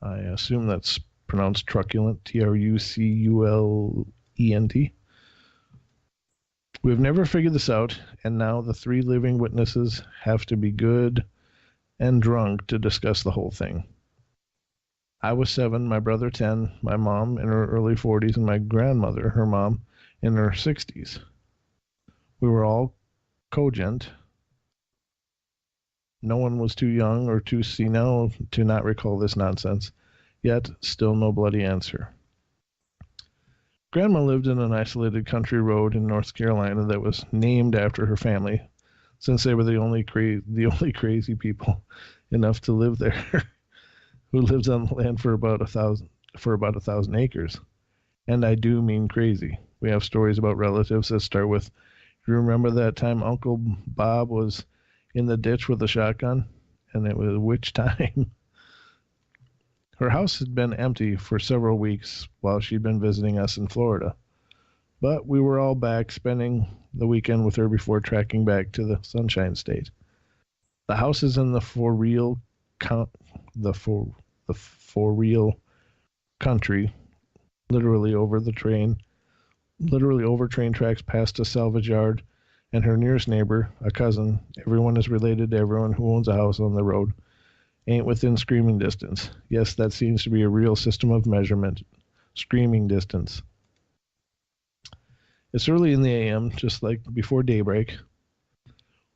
I assume that's pronounced truculent, Truculent. We've never figured this out, and now the 3 living witnesses have to be good and drunk to discuss the whole thing. I was 7, my brother 10, my mom in her early 40s, and my grandmother, her mom, in her 60s. We were all cogent. No one was too young or too senile to not recall this nonsense, yet still no bloody answer. Grandma lived in an isolated country road in North Carolina that was named after her family, since they were the only crazy people enough to live there, who lived on the land for about 1,000 acres. And I do mean crazy. We have stories about relatives that start with, "You remember that time Uncle Bob was in the ditch with a shotgun?" And it was which time? Her house had been empty for several weeks while she'd been visiting us in Florida. But we were all back spending the weekend with her before tracking back to the Sunshine State. The house is in the for real country, literally over train tracks past a salvage yard, and her nearest neighbor, a cousin, everyone is related to everyone who owns a house on the road, ain't within screaming distance. Yes, that seems to be a real system of measurement. Screaming distance. It's early in the AM, just like before daybreak.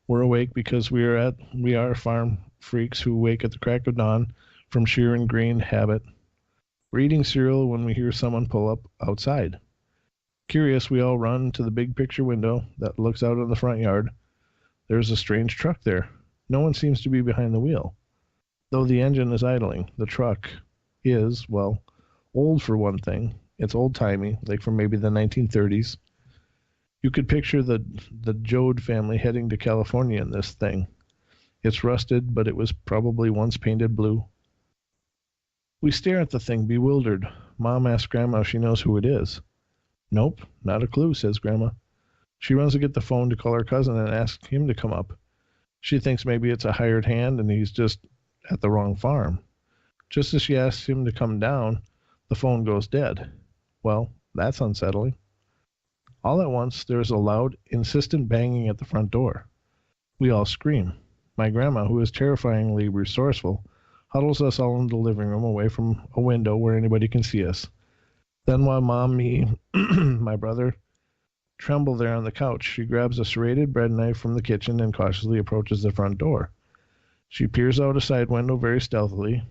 We're awake because we are farm freaks who wake at the crack of dawn from sheer ingrained habit. We're eating cereal when we hear someone pull up outside. Curious, we all run to the big picture window that looks out on the front yard. There's a strange truck there. No one seems to be behind the wheel. Though the engine is idling, the truck is, well, old for one thing. It's old-timey, like from maybe the 1930s. You could picture the Jode family heading to California in this thing. It's rusted, but it was probably once painted blue. We stare at the thing, bewildered. Mom asks Grandma if she knows who it is. "Nope, not a clue," says Grandma. She runs to get the phone to call her cousin and ask him to come up. She thinks maybe it's a hired hand and he's just at the wrong farm. Just as she asks him to come down, the phone goes dead. Well, that's unsettling. All at once, there's a loud, insistent banging at the front door. We all scream. My grandma, who is terrifyingly resourceful, huddles us all in the living room away from a window where anybody can see us. Then while Mom, me, my brother, tremble there on the couch, she grabs a serrated bread knife from the kitchen and cautiously approaches the front door. She peers out a side window very stealthily.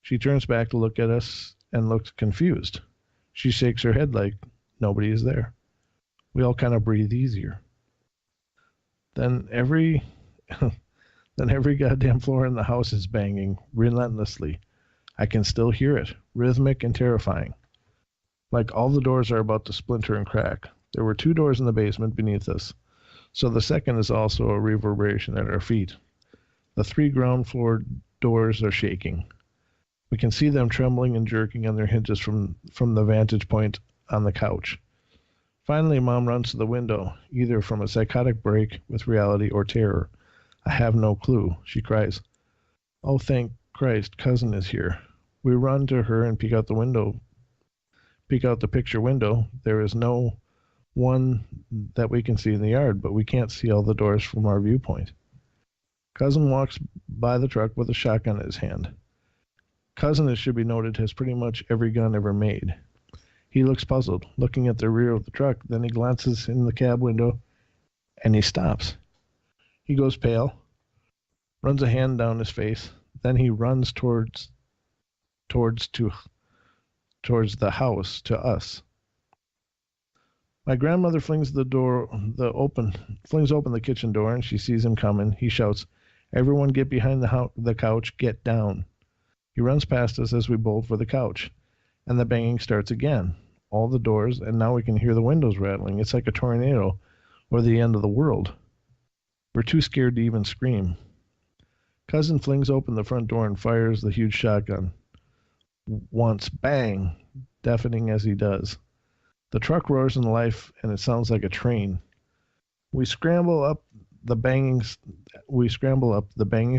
She turns back to look at us and looks confused. She shakes her head like nobody is there. We all kind of breathe easier. Then every goddamn floor in the house is banging relentlessly. I can still hear it, rhythmic and terrifying. Like all the doors are about to splinter and crack. There were 2 doors in the basement beneath us, so the second is also a reverberation at our feet. The 3 ground floor doors are shaking. We can see them trembling and jerking on their hinges from the vantage point on the couch. Finally, Mom runs to the window, either from a psychotic break with reality or terror. I have no clue. She cries, Oh, thank Christ, cousin is here. We run to her and peek out the picture window. There is no one that we can see in the yard, but we can't see all the doors from our viewpoint. Cousin walks by the truck with a shotgun in his hand. Cousin, it should be noted, has pretty much every gun ever made. He looks puzzled, looking at the rear of the truck. Then he glances in the cab window and he stops. He goes pale, runs a hand down his face. Then he runs towards to towards the house, to us. My grandmother flings open the kitchen door, and she sees him coming. He shouts, "Everyone get behind the couch, get down." He runs past us as we bolt for the couch, and the banging starts again. All the doors, and now we can hear the windows rattling. It's like a tornado or the end of the world. We're too scared to even scream. Cousin flings open the front door and fires the huge shotgun. Once, bang, deafening as he does. The truck roars into life, and it sounds like a train. We scramble up. The banging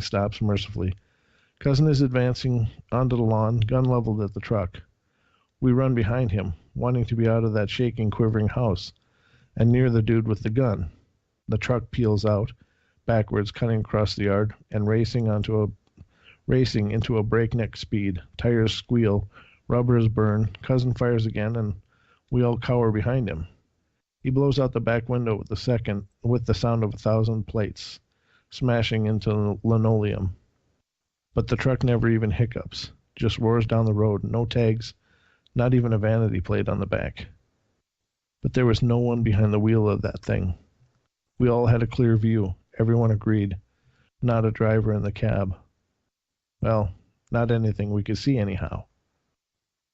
stops mercifully. Cousin is advancing onto the lawn, gun leveled at the truck. We run behind him, wanting to be out of that shaking, quivering house, and near the dude with the gun. The truck peels out, backwards, cutting across the yard, and racing into a breakneck speed. Tires squeal, rubbers burn. Cousin fires again, and we all cower behind him. He blows out the back window with the sound of 1,000 plates smashing into linoleum. But the truck never even hiccups, just roars down the road. No tags, not even a vanity plate on the back. But there was no one behind the wheel of that thing. We all had a clear view. Everyone agreed. Not a driver in the cab. Well, not anything we could see anyhow.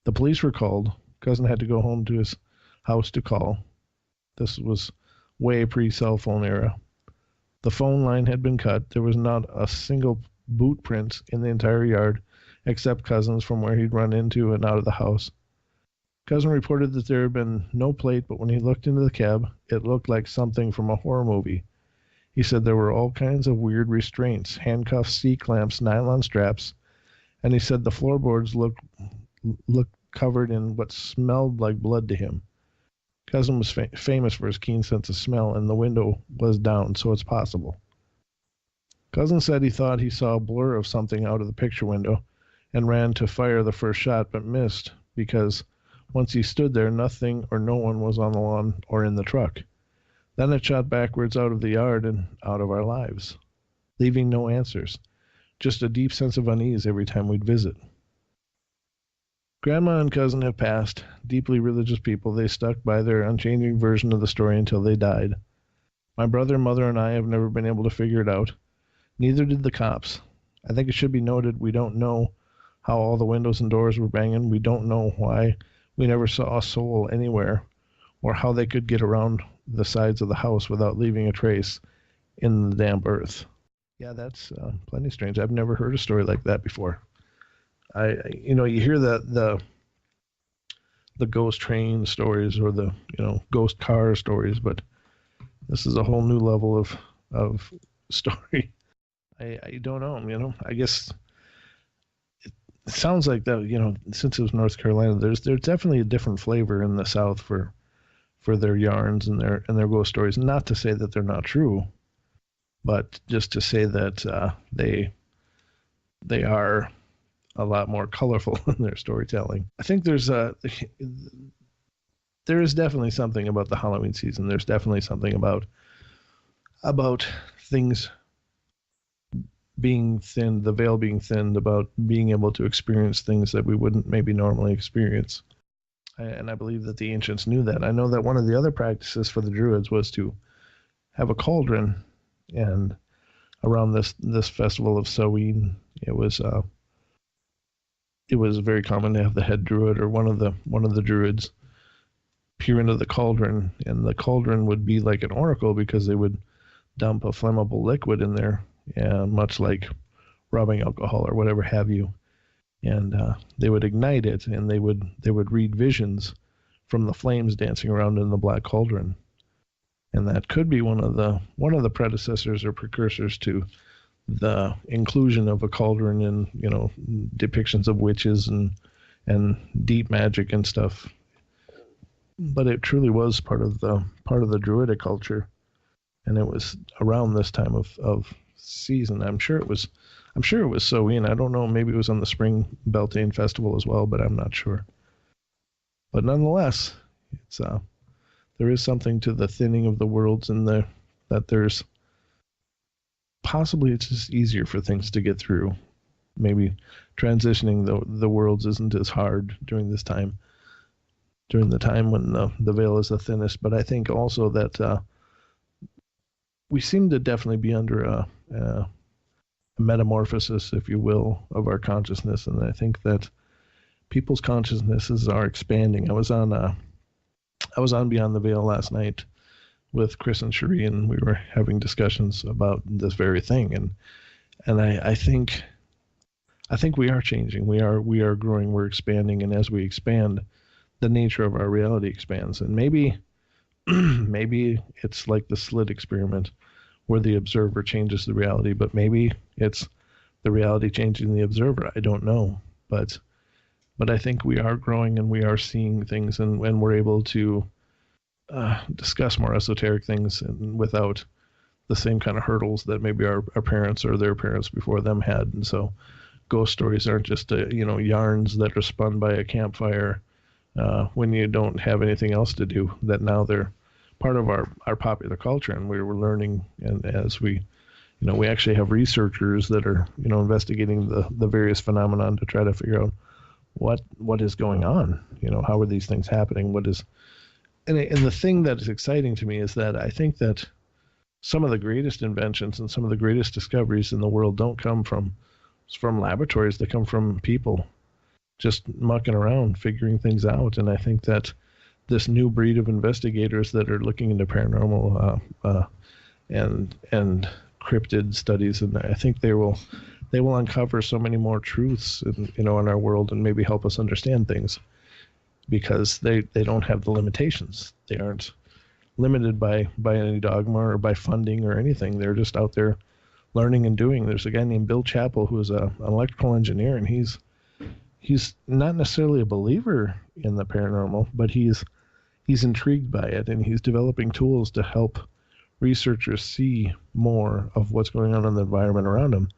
The police were called. Cousin had to go home to his house to call. This was way pre-cell phone era. The phone line had been cut. There was not a single boot print in the entire yard, except Cousin's from where he'd run into and out of the house. Cousin reported that there had been no plate, but when he looked into the cab, it looked like something from a horror movie. He said there were all kinds of weird restraints, handcuffs, C-clamps, nylon straps, and he said the floorboards looked covered in what smelled like blood to him. Cousin was famous for his keen sense of smell, and the window was down, so it's possible. Cousin said he thought he saw a blur of something out of the picture window and ran to fire the first shot, but missed because once he stood there, nothing or no one was on the lawn or in the truck. Then it shot backwards out of the yard and out of our lives, leaving no answers, just a deep sense of unease every time we'd visit. Grandma and cousin have passed, deeply religious people. They stuck by their unchanging version of the story until they died. My brother, mother, and I have never been able to figure it out. Neither did the cops. I think it should be noted we don't know how all the windows and doors were banging. We don't know why we never saw a soul anywhere, or how they could get around the sides of the house without leaving a trace in the damp earth. Yeah, that's plenty strange. I've never heard a story like that before. You hear the ghost train stories or the ghost car stories, but this is a whole new level of story. I don't know. I guess it sounds like that. Since it was North Carolina, there's definitely a different flavor in the South for their yarns and their ghost stories. Not to say that they're not true, but just to say that they are a lot more colorful in their storytelling. I think there is definitely something about the Halloween season. There's definitely something about things being thinned, the veil being thinned, about being able to experience things that we wouldn't maybe normally experience. And I believe that the ancients knew that. I know that one of the other practices for the Druids was to have a cauldron, and around this festival of Samhain, it was very common to have the head druid or one of the druids peer into the cauldron, and the cauldron would be like an oracle because they would dump a flammable liquid in there, much like rubbing alcohol or whatever have you, and they would ignite it, and they would read visions from the flames dancing around in the black cauldron, and that could be one of the predecessors or precursors to the inclusion of a cauldron and depictions of witches and deep magic and stuff. But it truly was part of the druidic culture, and it was around this time of season. I'm sure it was Samhain. I don't know, maybe it was on the Spring Beltane Festival as well, but I'm not sure. But nonetheless, it's there is something to the thinning of the worlds, and that there's possibly it's just easier for things to get through. Maybe transitioning the worlds isn't as hard during this time, during the time when the veil is the thinnest. But I think also that we seem to definitely be under a metamorphosis, if you will, of our consciousness, and I think that people's consciousnesses are expanding. I was on Beyond the Veil last night with Chris and Cherie, and we were having discussions about this very thing, and I think we are changing. We are growing. We're expanding, and as we expand, the nature of our reality expands. And maybe it's like the slit experiment, where the observer changes the reality, but maybe it's the reality changing the observer. I don't know, but I think we are growing, and we are seeing things, and we're able to discuss more esoteric things and without the same kind of hurdles that maybe our parents or their parents before them had. And so ghost stories aren't just yarns that are spun by a campfire when you don't have anything else to do, that now they're part of our popular culture, and we're learning. And as we actually have researchers that are investigating the various phenomenon to try to figure out what is going on. How are these things happening? And the thing that is exciting to me is that I think that some of the greatest inventions and some of the greatest discoveries in the world don't come from laboratories. They come from people just mucking around, figuring things out. And I think that this new breed of investigators that are looking into paranormal and cryptid studies, and I think they will uncover so many more truths in our world, and maybe help us understand things, because they don't have the limitations. They aren't limited by any dogma or by funding or anything. They're just out there learning and doing. There's a guy named Bill Chappell who is an electrical engineer, and he's not necessarily a believer in the paranormal, but he's intrigued by it, and he's developing tools to help researchers see more of what's going on in the environment around them.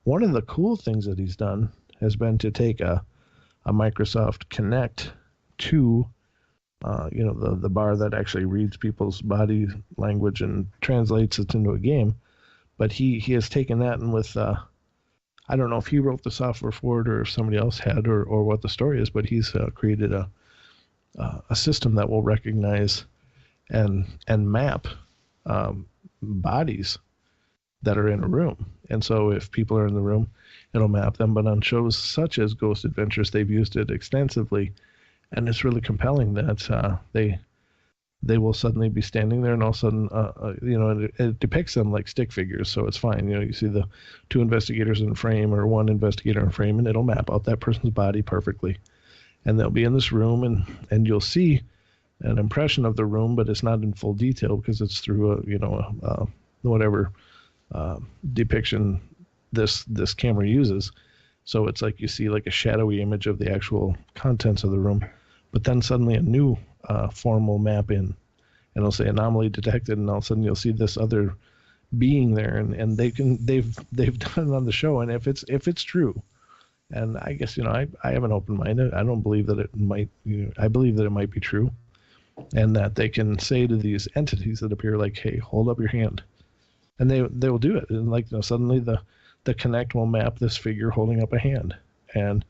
One of the cool things that he's done has been to take a Microsoft Kinect to the bar that actually reads people's body language and translates it into a game. But he has taken that, and with I don't know if he wrote the software for it or if somebody else had, or what the story is, but he's created a system that will recognize and map bodies that are in a room. And so if people are in the room, it'll map them. But on shows such as Ghost Adventures, they've used it extensively, and it's really compelling that they will suddenly be standing there, and all of a sudden, it depicts them like stick figures, so it's fine. You see the two investigators in frame, or one investigator in frame, and it'll map out that person's body perfectly. And they'll be in this room, and you'll see an impression of the room, but it's not in full detail because it's through whatever depiction this camera uses. So it's like you see like a shadowy image of the actual contents of the room, but then suddenly a new form will map in, and it'll say anomaly detected, and all of a sudden you'll see this other being there, and they've done it on the show. And if it's true, and I guess I have an open mind. I don't believe that it might. I believe that it might be true, and that they can say to these entities that appear like, "Hey, hold up your hand," and they will do it. And suddenly the Kinect will map this figure holding up a hand, and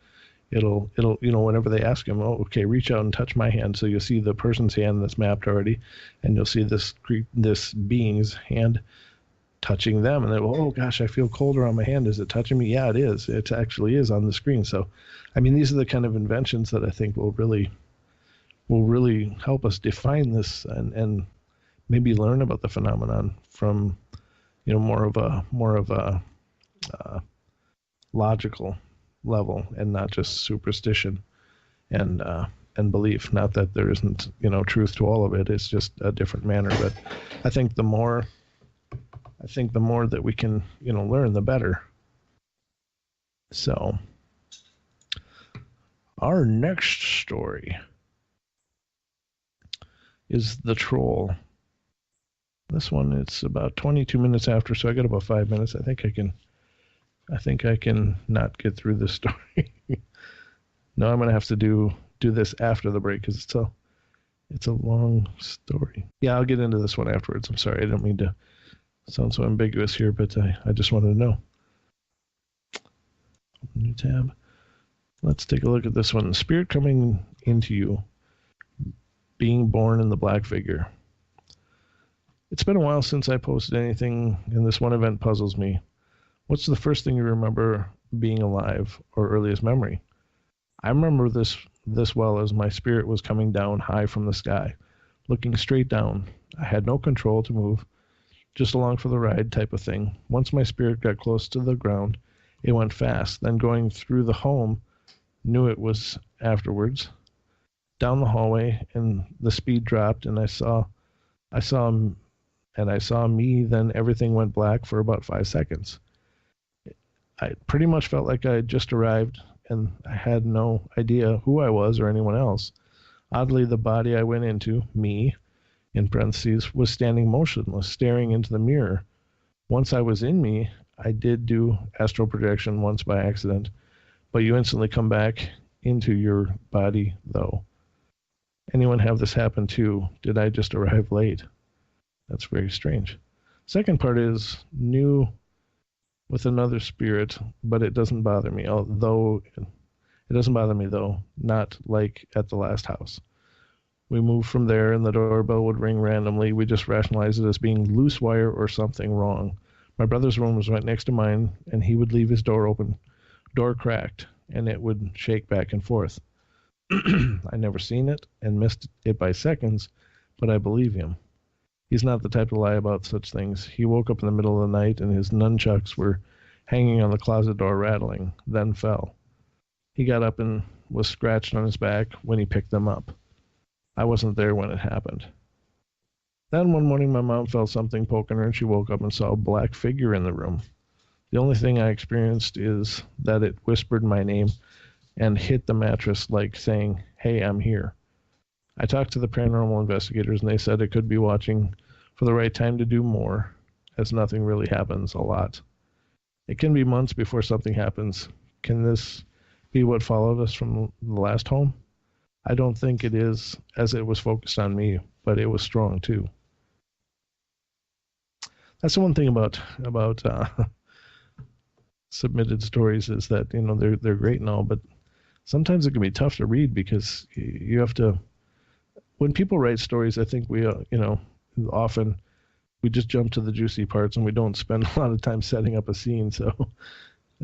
it'll whenever they ask him, "Oh, okay, reach out and touch my hand," so you'll see the person's hand that's mapped already, and you'll see this being's hand touching them, and they go, "Oh gosh, I feel colder on my hand. Is it touching me?" Yeah, it is. It actually is on the screen. So, I mean, these are the kind of inventions that I think will really help us define this and maybe learn about the phenomenon from more of a logical level, and not just superstition and belief. Not that there isn't truth to all of it. It's just a different manner. But I think the more I think the more that we can, learn, the better. So, our next story is The Troll. This one, it's about 22 minutes after, so I got about 5 minutes. I think I can not get through this story. No, I'm going to have to do this after the break because it's a long story. Yeah, I'll get into this one afterwards. I'm sorry. I don't mean to sound so ambiguous here, but I just wanted to know. New tab. Let's take a look at this one. Spirit coming into you. Being born in the black figure. It's been a while since I posted anything, and this one event puzzles me. What's the first thing you remember being alive, or earliest memory? I remember this well as my spirit was coming down high from the sky, looking straight down. I had no control to move, just along for the ride type of thing. Once my spirit got close to the ground, it went fast. Then going through the home, knew it was afterwards. Down the hallway, and the speed dropped, and I saw me. Then everything went black for about 5 seconds. I pretty much felt like I had just arrived, and I had no idea who I was or anyone else. Oddly, the body I went into, me, in parentheses, was standing motionless, staring into the mirror. Once I was in me, I did do astral projection once by accident, but you instantly come back into your body, though. Anyone have this happen too? Did I just arrive late? That's very strange. Second part is new with another spirit, but it doesn't bother me. Although it doesn't bother me though, not like at the last house. We moved from there and the doorbell would ring randomly. We just rationalized it as being loose wire or something wrong. My brother's room was right next to mine, and he would leave his door open, door cracked, and it would shake back and forth. I never seen it and missed it by seconds, but I believe him. He's not the type to lie about such things. He woke up in the middle of the night and his nunchucks were hanging on the closet door rattling, then fell. He got up and was scratched on his back when he picked them up. I wasn't there when it happened. Then one morning my mom felt something poking her and she woke up and saw a black figure in the room. The only thing I experienced is that it whispered my name and hit the mattress like saying, "Hey, I'm here." I talked to the paranormal investigators and they said it could be watching for the right time to do more, as nothing really happens a lot. It can be months before something happens. Can this be what followed us from the last home? I don't think it is, as it was focused on me, but it was strong too. That's the one thing about submitted stories is that, they're great and all, but sometimes it can be tough to read because you have to, when people write stories, I think we, often we just jump to the juicy parts and we don't spend a lot of time setting up a scene. So,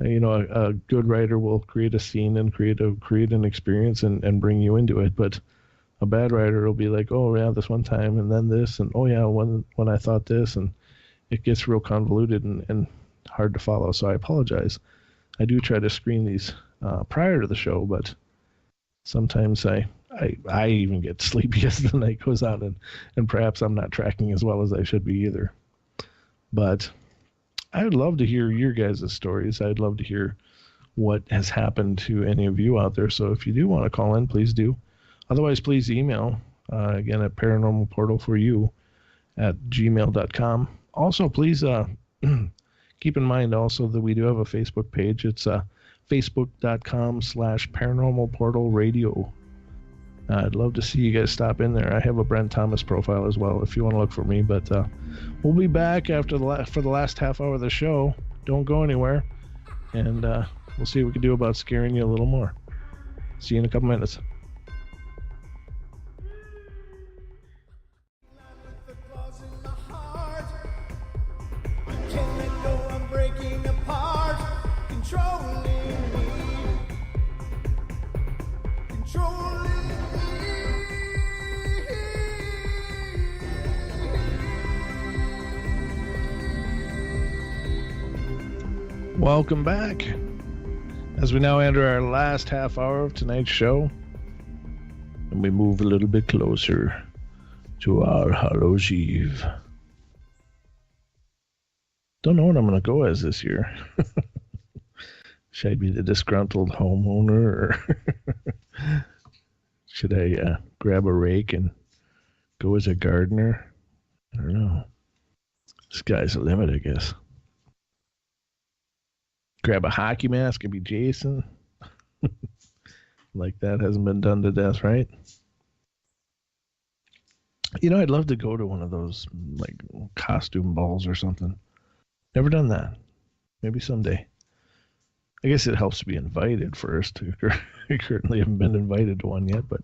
a good writer will create a scene and create an experience and bring you into it. But a bad writer will be like, oh yeah, this one time and then this, and oh yeah, when I thought this, and it gets real convoluted and hard to follow. So I apologize. I do try to screen these prior to the show, but sometimes I even get sleepy as the night goes on, and perhaps I'm not tracking as well as I should be either. But I would love to hear your guys' stories. I'd love to hear what has happened to any of you out there. So if you do want to call in, please do. Otherwise, please email, again, at paranormalportal4u@gmail.com. Also, please keep in mind also that we do have a Facebook page. It's facebook.com/paranormalportalradio. I'd love to see you guys stop in there. I have a Brent Thomas profile as well if you want to look for me. But we'll be back after for the last half hour of the show. Don't go anywhere. And we'll see what we can do about scaring you a little more. See you in a couple minutes. Welcome back, as we now enter our last half hour of tonight's show, and we move a little bit closer to our Hallows Eve. Don't know what I'm going to go as this year. Should I be the disgruntled homeowner, or should I grab a rake and go as a gardener? I don't know. Sky's the limit, I guess. Grab a hockey mask and be Jason. Like that hasn't been done to death, right? I'd love to go to one of those like costume balls or something. Never done that. Maybe someday. I guess it helps to be invited first. I currently haven't been invited to one yet, but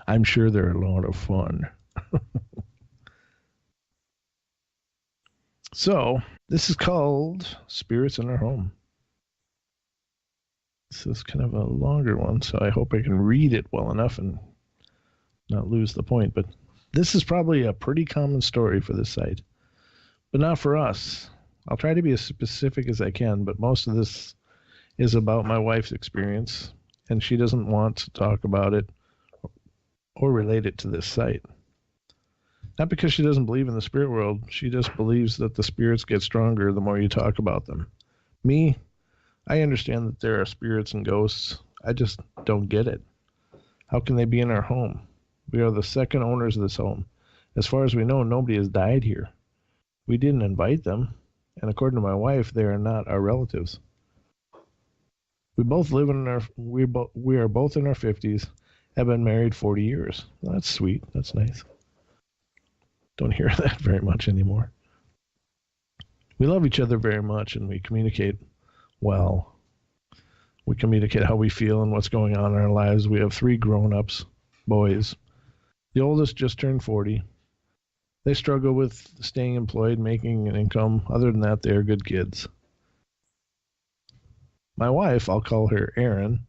I'm sure they're a lot of fun. So, this is called Spirits in Our Home. This is kind of a longer one, so I hope I can read it well enough and not lose the point. But this is probably a pretty common story for this site, but not for us. I'll try to be as specific as I can, but most of this is about my wife's experience, and she doesn't want to talk about it or relate it to this site. Not because she doesn't believe in the spirit world, she just believes that the spirits get stronger the more you talk about them. Me, I understand that there are spirits and ghosts. I just don't get it. How can they be in our home? We are the second owners of this home. As far as we know, nobody has died here. We didn't invite them, and according to my wife, they are not our relatives. We both live we are both in our 50s, have been married 40 years. Well, that's sweet. That's nice. Don't hear that very much anymore. We love each other very much, and we communicate well. We communicate how we feel and what's going on in our lives. We have 3 grown-ups, boys. The oldest just turned 40. They struggle with staying employed, making an income. Other than that, they are good kids. My wife, I'll call her Erin,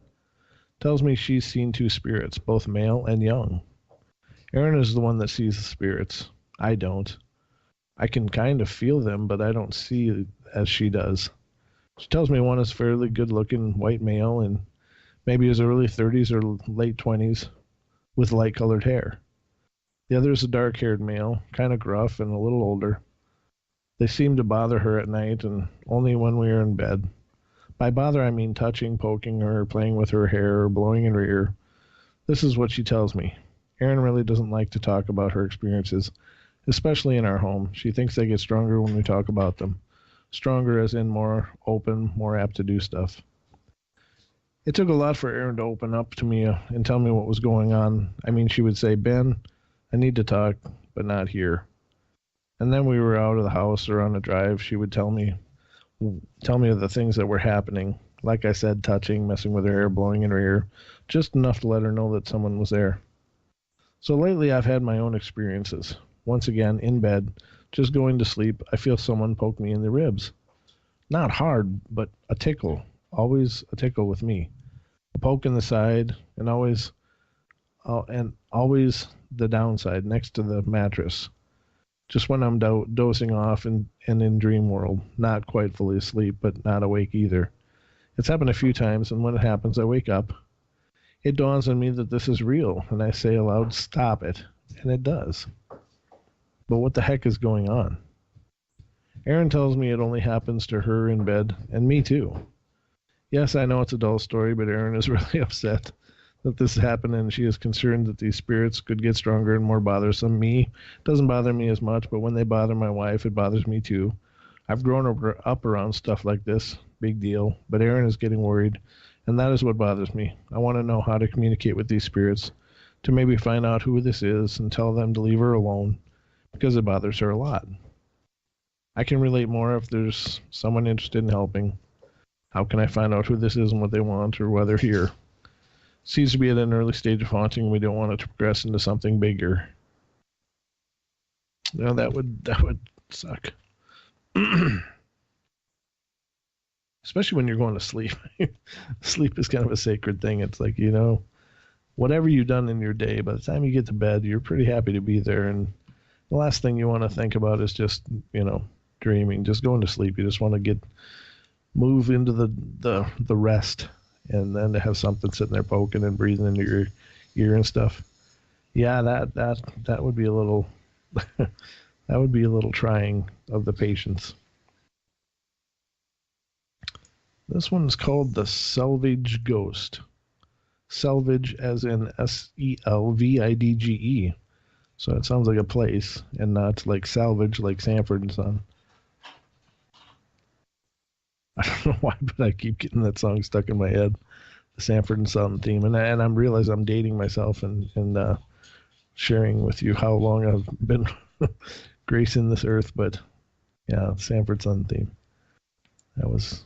tells me she's seen 2 spirits, both male and young. Erin is the one that sees the spirits. I don't. I can kind of feel them, but I don't see as she does. She tells me one is fairly good-looking white male and maybe his early 30s or late 20s with light-colored hair. The other is a dark-haired male, kind of gruff and a little older. They seem to bother her at night and only when we are in bed. By bother, I mean touching, poking her, playing with her hair, or blowing in her ear. This is what she tells me. Erin really doesn't like to talk about her experiences, especially in our home. She thinks they get stronger when we talk about them. Stronger as in more open, more apt to do stuff. It took a lot for Erin to open up to me and tell me what was going on. I mean, she would say, "Ben, I need to talk, but not here." And then we were out of the house or on a drive. She would tell me of the things that were happening. Like I said, touching, messing with her hair, blowing in her ear, just enough to let her know that someone was there. So lately I've had my own experiences. Once again, in bed, just going to sleep, I feel someone poke me in the ribs. Not hard, but a tickle. Always a tickle with me. A poke in the side, and always the downside, next to the mattress. Just when I'm dozing off and in dream world, not quite fully asleep, but not awake either. It's happened a few times, and when it happens, I wake up. It dawns on me that this is real, and I say aloud, "Stop it," and it does. But what the heck is going on? Erin tells me it only happens to her in bed, and me too. Yes, I know it's a dull story, but Erin is really upset that this happened, and she is concerned that these spirits could get stronger and more bothersome. Me, it doesn't bother me as much, but when they bother my wife, it bothers me too. I've grown up around stuff like this, big deal, but Erin is getting worried, and that is what bothers me. I want to know how to communicate with these spirits, to maybe find out who this is and tell them to leave her alone, because it bothers her a lot. I can relate more if there's someone interested in helping. How can I find out who this is and what they want, or whether here? Seems to be at an early stage of haunting. We don't want it to progress into something bigger. No, that would suck. Especially when you're going to sleep. Sleep is kind of a sacred thing. It's like, whatever you've done in your day, by the time you get to bed, you're pretty happy to be there. And the last thing you want to think about is just, dreaming, just going to sleep. You just want to move into the rest. And then to have something sitting there poking and breathing into your ear and stuff. Yeah, that would be a little that would be a little trying of the patience. This one's called the Selvage Ghost. Selvage as in Selvidge. So it sounds like a place and not like salvage like Sanford and Son. I don't know why, but I keep getting that song stuck in my head. The Sanford and Son theme. And I realize I'm dating myself and sharing with you how long I've been gracing this earth. But yeah, Sanford Son theme. It was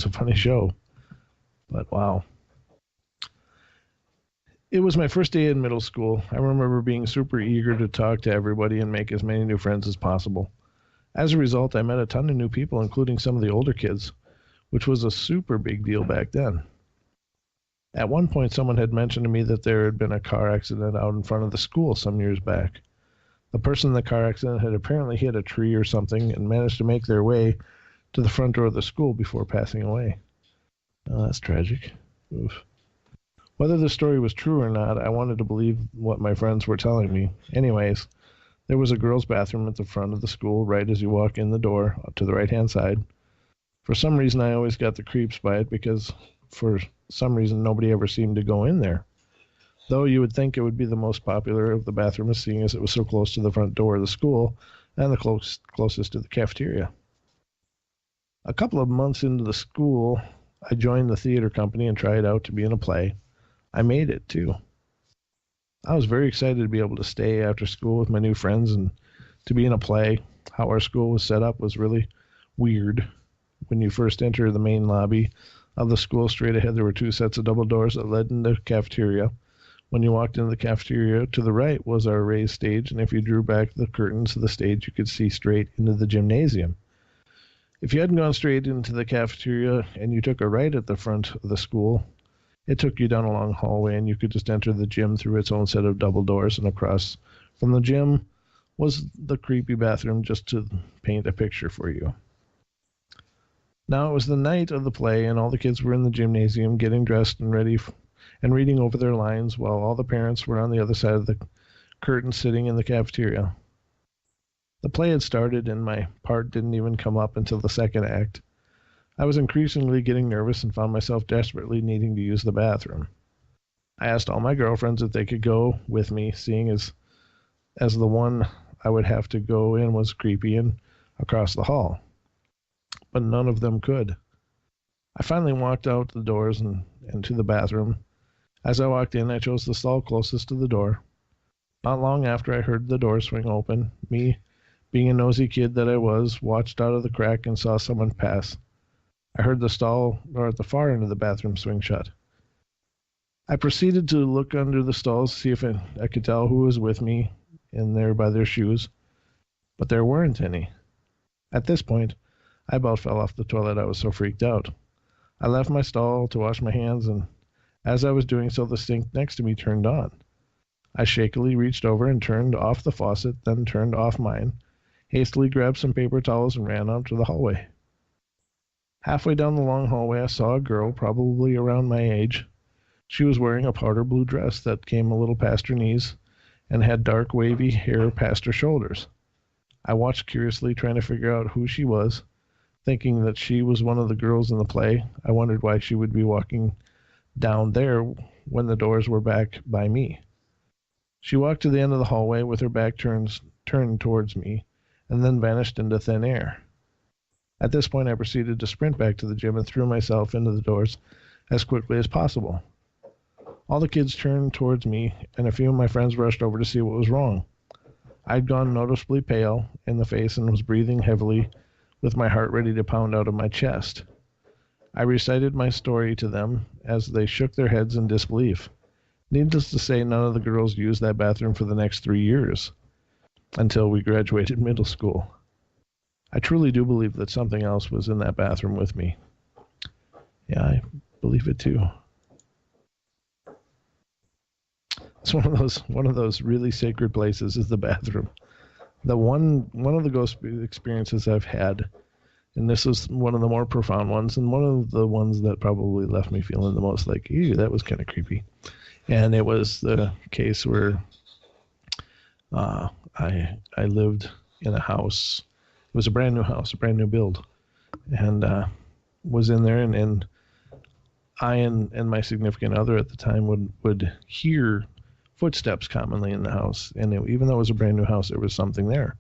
a funny show. But wow. It was my first day in middle school. I remember being super eager to talk to everybody and make as many new friends as possible. As a result, I met a ton of new people, including some of the older kids, which was a super big deal back then. At one point, someone had mentioned to me that there had been a car accident out in front of the school some years back. The person in the car accident had apparently hit a tree or something and managed to make their way to the front door of the school before passing away. Oh, that's tragic. Oof. Whether the story was true or not, I wanted to believe what my friends were telling me. Anyways, there was a girls' bathroom at the front of the school right as you walk in the door to the right-hand side. For some reason, I always got the creeps by it because for some reason nobody ever seemed to go in there. Though you would think it would be the most popular of the bathrooms, seeing as it was so close to the front door of the school and the closest to the cafeteria. A couple of months into the school, I joined the theater company and tried out to be in a play. I made it, too. I was very excited to be able to stay after school with my new friends and to be in a play. How our school was set up was really weird. When you first enter the main lobby of the school, straight ahead there were two sets of double doors that led into the cafeteria. When you walked into the cafeteria, to the right was our raised stage, and if you drew back the curtains of the stage, you could see straight into the gymnasium. If you hadn't gone straight into the cafeteria and you took a right at the front of the school, it took you down a long hallway, and you could just enter the gym through its own set of double doors, and across from the gym was the creepy bathroom, just to paint a picture for you. Now it was the night of the play, and all the kids were in the gymnasium getting dressed and ready and reading over their lines, while all the parents were on the other side of the curtain sitting in the cafeteria. The play had started, and my part didn't even come up until the second act. I was increasingly getting nervous and found myself desperately needing to use the bathroom. I asked all my girlfriends if they could go with me, seeing as the one I would have to go in was creepy and across the hall. But none of them could. I finally walked out the doors and to the bathroom. As I walked in, I chose the stall closest to the door. Not long after I heard the door swing open, me, being a nosy kid that I was, watched out of the crack and saw someone pass. I heard the stall door at the far end of the bathroom swing shut. I proceeded to look under the stalls to see if I could tell who was with me in there by their shoes, but there weren't any. At this point, I about fell off the toilet. I was so freaked out. I left my stall to wash my hands, and as I was doing so, the sink next to me turned on. I shakily reached over and turned off the faucet, then turned off mine, hastily grabbed some paper towels, and ran out to the hallway. Halfway down the long hallway, I saw a girl, probably around my age. She was wearing a powder blue dress that came a little past her knees and had dark, wavy hair past her shoulders. I watched curiously, trying to figure out who she was. Thinking that she was one of the girls in the play, I wondered why she would be walking down there when the doors were back by me. She walked to the end of the hallway with her back turned towards me and then vanished into thin air. At this point, I proceeded to sprint back to the gym and threw myself into the doors as quickly as possible. All the kids turned towards me, and a few of my friends rushed over to see what was wrong. I'd gone noticeably pale in the face and was breathing heavily, with my heart ready to pound out of my chest. I recited my story to them as they shook their heads in disbelief. Needless to say, none of the girls used that bathroom for the next 3 years, until we graduated middle school. I truly do believe that something else was in that bathroom with me. Yeah, I believe it too. It's one of those really sacred places is the bathroom. One of the ghost experiences I've had, and this is one of the more profound ones, and one of the ones that probably left me feeling the most like, ew, that was kind of creepy. And it was the case where I lived in a house. It was a brand new house, a brand new build. And was in there, and I and my significant other at the time would hear footsteps commonly in the house, and even though it was a brand new house, there was something there.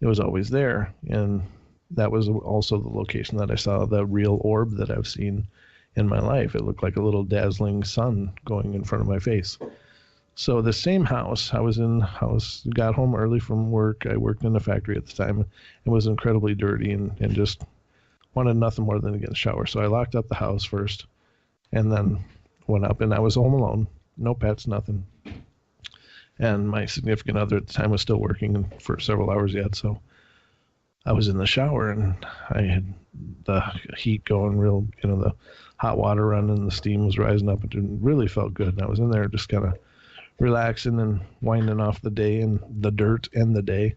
It was always there, and that was also the location that I saw the real orb that I've seen in my life. It looked like a little dazzling sun going in front of my face. So the same house, got home early from work. I worked in a factory at the time. It was incredibly dirty and just wanted nothing more than to get a shower. So I locked up the house first and then went up, and I was home alone. No pets, nothing. And my significant other at the time was still working for several hours yet. So I was in the shower, and I had the heat going real, the hot water running, the steam was rising up. It really felt good. And I was in there just kind of relaxing and winding off the day and the dirt and the day.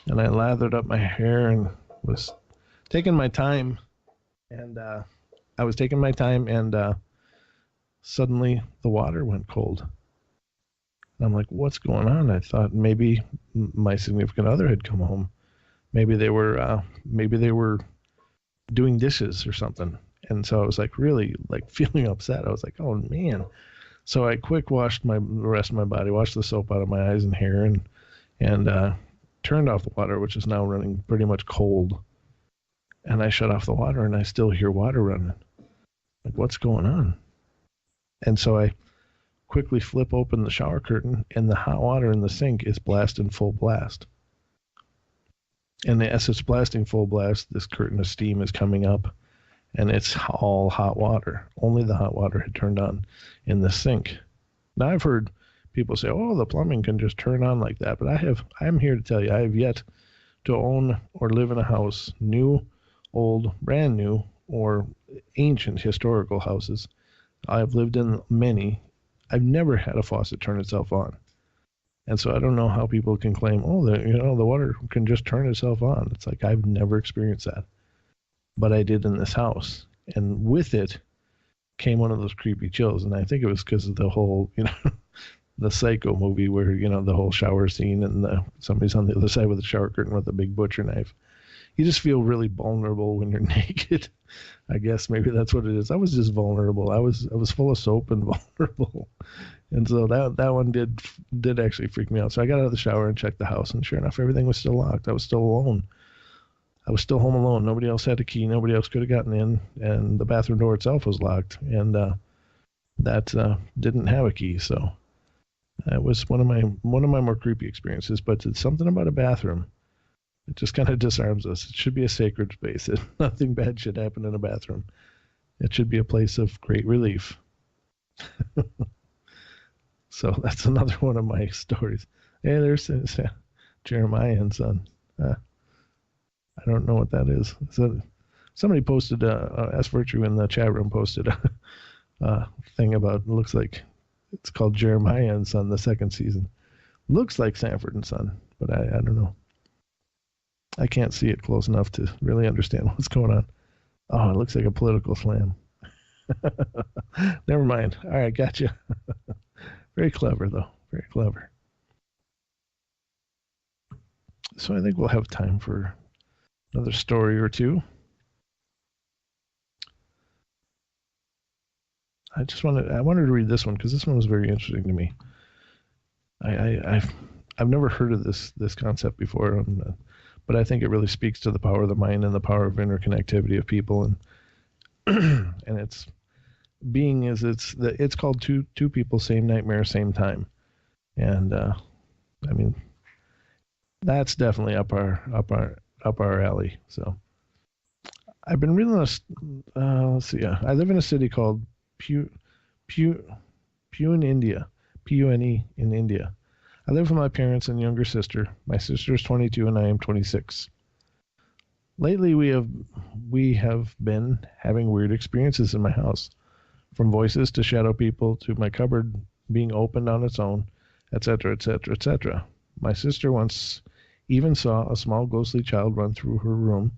And I lathered up my hair and was taking my time. And suddenly the water went cold. And I'm like, what's going on? I thought maybe my significant other had come home. Maybe they were doing dishes or something. And so I was like really like feeling upset. I was like, oh man. So I quick washed the rest of my body, washed the soap out of my eyes and hair, and turned off the water, which is now running pretty much cold. And I shut off the water, and I still hear water running. Like, what's going on? And so I quickly flip open the shower curtain, and the hot water in the sink is blasting full blast. And as it's blasting full blast, this curtain of steam is coming up, and it's all hot water. Only the hot water had turned on in the sink. Now I've heard people say, oh, the plumbing can just turn on like that. But I'm here to tell you, I have yet to own or live in a house, new, old, brand new, or ancient historical houses. I've lived in many. I've never had a faucet turn itself on. And so I don't know how people can claim, oh, the water can just turn itself on. It's like I've never experienced that. But I did in this house. And with it came one of those creepy chills. And I think it was because of the whole, the Psycho movie where, the whole shower scene and somebody's on the other side with a shower curtain with a big butcher knife. You just feel really vulnerable when you're naked. I guess maybe that's what it is. I was just vulnerable. I was full of soap and vulnerable. And so that one did actually freak me out. So I got out of the shower and checked the house, and sure enough, everything was still locked. I was still alone. I was still home alone. Nobody else had a key. Nobody else could have gotten in, and the bathroom door itself was locked, and that didn't have a key. So it was one of my more creepy experiences. But it's something about a bathroom. It just kind of disarms us. It should be a sacred space. Nothing bad should happen in a bathroom. It should be a place of great relief. So that's another one of my stories. Hey, there's Jeremiah and Son. I don't know what that is. So somebody posted, S Virtue in the chat room posted a thing about, looks like it's called Jeremiah and Son, the second season. Looks like Sanford and Son, but I don't know. I can't see it close enough to really understand what's going on. Oh, it looks like a political slam. Never mind. All right, gotcha. Very clever, though. Very clever. So I think we'll have time for another story or two. I wanted to read this one because this one was very interesting to me. I've never heard of this concept before, but I think it really speaks to the power of the mind and the power of interconnectivity of people, and and it's called two people, same nightmare, same time, and I mean that's definitely up our alley. So I've been reading this. Let's see. I live in a city called Pune, India. Pune in India. I live with my parents and younger sister. My sister is 22 and I am 26. Lately, we have been having weird experiences in my house, from voices to shadow people to my cupboard being opened on its own, etc., etc., etc. My sister once even saw a small ghostly child run through her room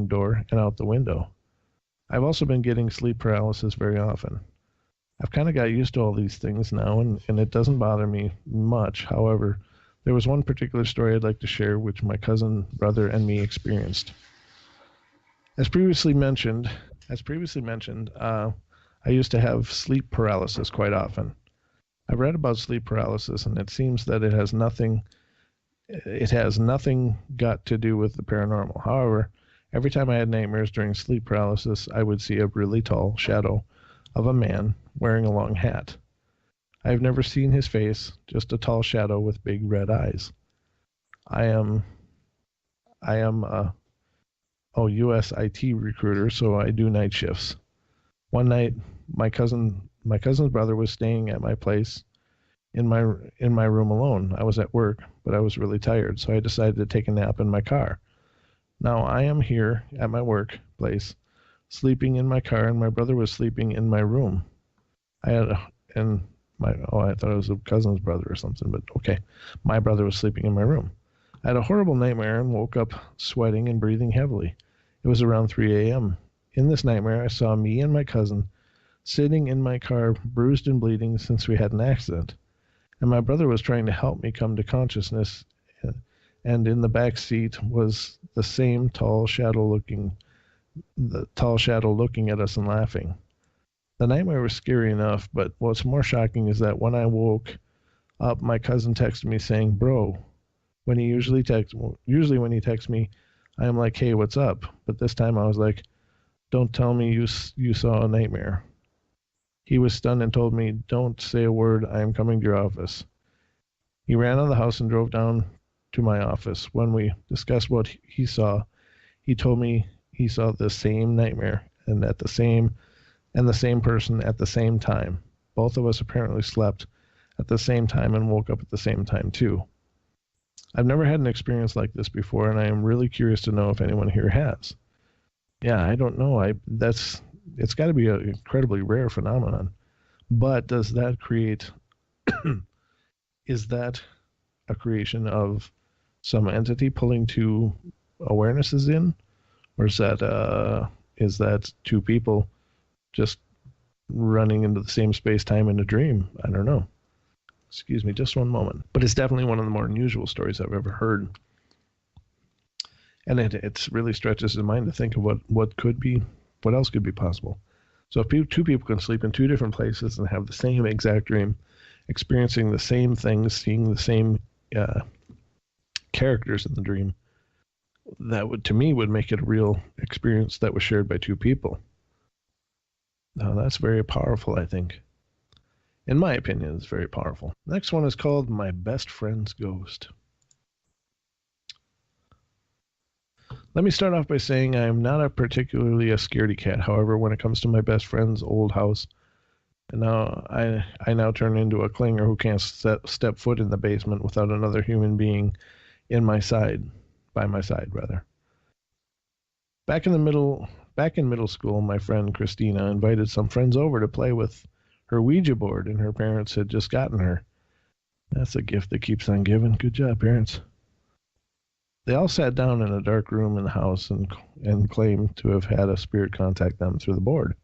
door and out the window. I've also been getting sleep paralysis very often. I've kind of got used to all these things now, and it doesn't bother me much. However, there was one particular story I'd like to share which my cousin, brother, and me experienced. As previously mentioned, I used to have sleep paralysis quite often. I've read about sleep paralysis, and it seems that it has nothing got to do with the paranormal. However, every time I had nightmares during sleep paralysis, I would see a really tall shadow of a man wearing a long hat. I have never seen his face, just a tall shadow with big red eyes. I am a US IT recruiter, so I do night shifts. One night, my cousin's brother was staying at my place in my room alone. I was at work, but I was really tired, so I decided to take a nap in my car. Now I am here at my workplace, sleeping in my car, and my brother was sleeping in my room. I had a, and my I thought it was a cousin's brother or something, but okay. My brother was sleeping in my room. I had a horrible nightmare and woke up sweating and breathing heavily. It was around 3 a.m. In this nightmare, I saw me and my cousin sitting in my car, bruised and bleeding since we had an accident. And my brother was trying to help me come to consciousness, and in the back seat was the tall shadow looking at us and laughing. The nightmare was scary enough, but what's more shocking is that when I woke up, my cousin texted me saying, "Bro." Usually when he texts me, I am like, "Hey, what's up?" But this time I was like, "Don't tell me you saw a nightmare." He was stunned and told me, "Don't say a word. I am coming to your office." He ran out of the house and drove down to my office. When we discussed what he saw, he told me he saw the same nightmare and the same person at the same time. Both of us apparently slept at the same time and woke up at the same time too. I've never had an experience like this before, and I am really curious to know if anyone here has. Yeah, I don't know. It's got to be an incredibly rare phenomenon. But does that create is that a creation of some entity pulling two awarenesses in, or is that two people just running into the same space time in a dream? I don't know. Excuse me, just one moment. But it's definitely one of the more unusual stories I've ever heard. And it really stretches the mind to think of what else could be possible. So if two people can sleep in two different places and have the same exact dream, experiencing the same things, seeing the same characters in the dream, that to me would make it a real experience that was shared by two people. Now that's very powerful, I think. In my opinion, it's very powerful. Next one is called My Best Friend's Ghost. Let me start off by saying I am not particularly a scaredy cat. However, when it comes to my best friend's old house, and now I now turn into a clinger who can't step foot in the basement without another human being by my side rather. Back in middle school, my friend Christina invited some friends over to play with her Ouija board, and her parents had just gotten her. That's a gift that keeps on giving. Good job, parents. They all sat down in a dark room in the house and claimed to have had a spirit contact them through the board.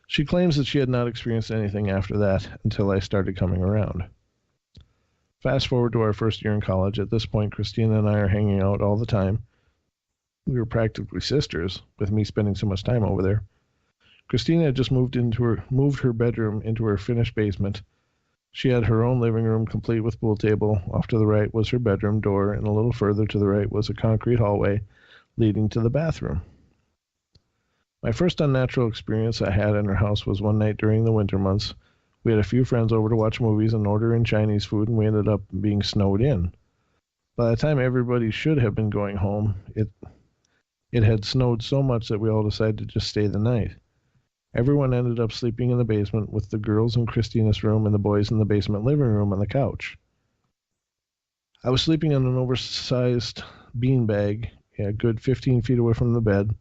She claims that she had not experienced anything after that until I started coming around. Fast forward to our first year in college. At this point, Christina and I are hanging out all the time. We were practically sisters, with me spending so much time over there. Christina had just moved her bedroom into her finished basement. She had her own living room, complete with pool table. Off to the right was her bedroom door, and a little further to the right was a concrete hallway leading to the bathroom. My first unnatural experience I had in her house was one night during the winter months. We had a few friends over to watch movies and order in Chinese food, and we ended up being snowed in. By the time everybody should have been going home, it had snowed so much that we all decided to just stay the night. Everyone ended up sleeping in the basement, with the girls in Christina's room and the boys in the basement living room on the couch. I was sleeping on an oversized beanbag, a good 15 feet away from the bed,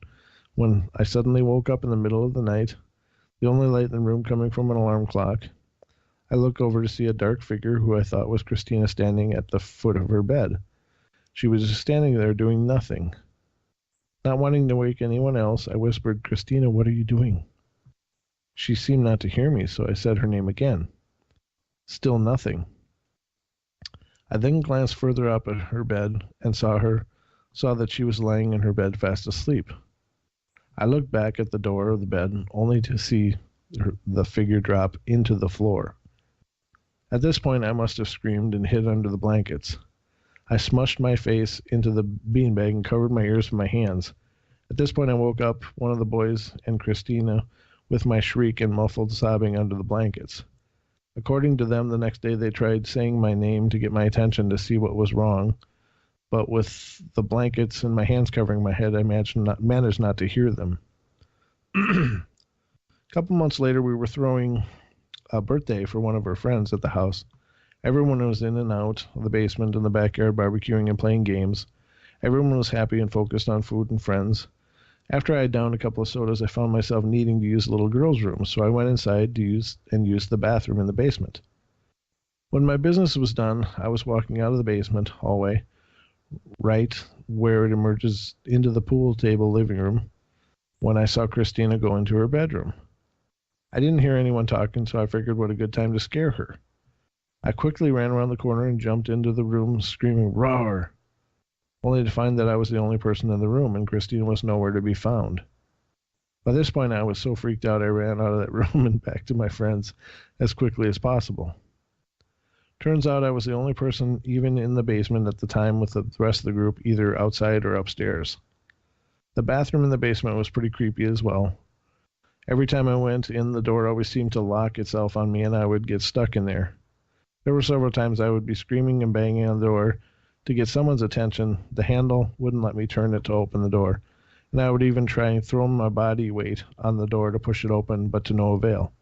when I suddenly woke up in the middle of the night, the only light in the room coming from an alarm clock. I look over to see a dark figure who I thought was Christina standing at the foot of her bed. She was just standing there doing nothing. Not wanting to wake anyone else, I whispered, "Christina, what are you doing?" She seemed not to hear me, so I said her name again. Still nothing. I then glanced further up at her bed and saw that she was lying in her bed fast asleep. I looked back at the door of the bed, only to see the figure drop into the floor. At this point, I must have screamed and hid under the blankets. I smushed my face into the beanbag and covered my ears with my hands. At this point, I woke up one of the boys and Christina with my shriek and muffled sobbing under the blankets. According to them, the next day they tried saying my name to get my attention to see what was wrong, but with the blankets and my hands covering my head, I managed not to hear them. A couple months later, we were throwing a birthday for one of our friends at the house. Everyone was in and out of the basement and the backyard barbecuing and playing games. Everyone was happy and focused on food and friends. After I had downed a couple of sodas, I found myself needing to use the little girl's room, so I went inside to use the bathroom in the basement. When my business was done, I was walking out of the basement hallway, right where it emerges into the pool table living room, when I saw Christina go into her bedroom. I didn't hear anyone talking, so I figured what a good time to scare her. I quickly ran around the corner and jumped into the room screaming, "Roar!" only to find that I was the only person in the room and Christina was nowhere to be found. By this point, I was so freaked out I ran out of that room and back to my friends as quickly as possible. Turns out I was the only person even in the basement at the time, with the rest of the group either outside or upstairs. The bathroom in the basement was pretty creepy as well. Every time I went in, the door always seemed to lock itself on me and I would get stuck in there. There were several times I would be screaming and banging on the door to get someone's attention. The handle wouldn't let me turn it to open the door, and I would even try and throw my body weight on the door to push it open, but to no avail.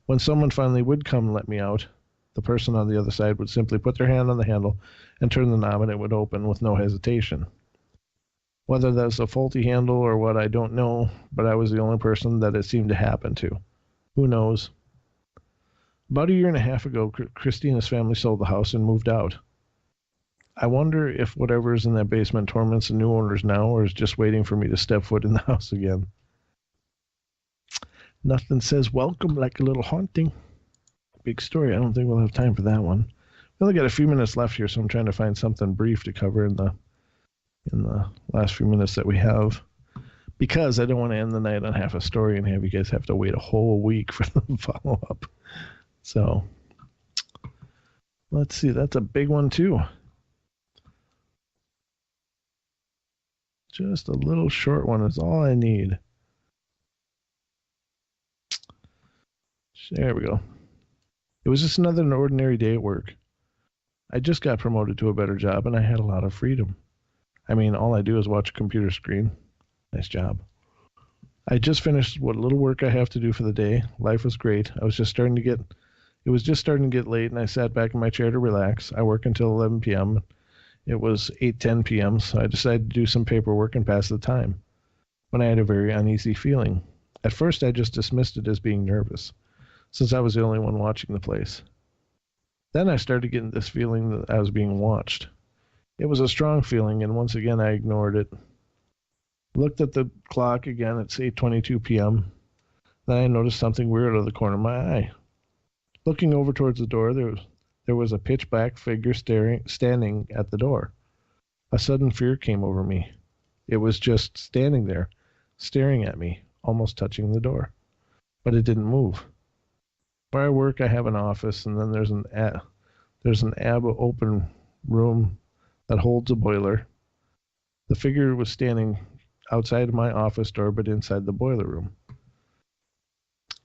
When someone finally would come and let me out, the person on the other side would simply put their hand on the handle and turn the knob and it would open with no hesitation. Whether that's a faulty handle or what, I don't know, but I was the only person that it seemed to happen to. Who knows? About a year and a half ago, Christina's family sold the house and moved out. I wonder if whatever is in that basement torments the new owners now, or is just waiting for me to step foot in the house again. Nothing says welcome like a little haunting. Big story. I don't think we'll have time for that one. We only got a few minutes left here, so I'm trying to find something brief to cover in the last few minutes that we have, because I don't want to end the night on half a story and have you guys have to wait a whole week for the follow-up. So let's see. That's a big one too. Just a little short one is all I need. There we go. It was just another ordinary day at work. I just got promoted to a better job and I had a lot of freedom. I mean, all I do is watch a computer screen. Nice job. I just finished what little work I have to do for the day. Life was great. It was just starting to get late and I sat back in my chair to relax. I work until 11 p.m. It was 8:10 p.m., so I decided to do some paperwork and pass the time, when I had a very uneasy feeling. At first, I just dismissed it as being nervous, since I was the only one watching the place. Then I started getting this feeling that I was being watched. It was a strong feeling, and once again I ignored it. Looked at the clock again. It's 8:22 p.m. Then I noticed something weird out of the corner of my eye. Looking over towards the door, there was a pitch-black figure standing at the door. A sudden fear came over me. It was just standing there, staring at me, almost touching the door. But it didn't move. Where I work, I have an office, and then there's an open room that holds a boiler. The figure was standing outside of my office door, but inside the boiler room.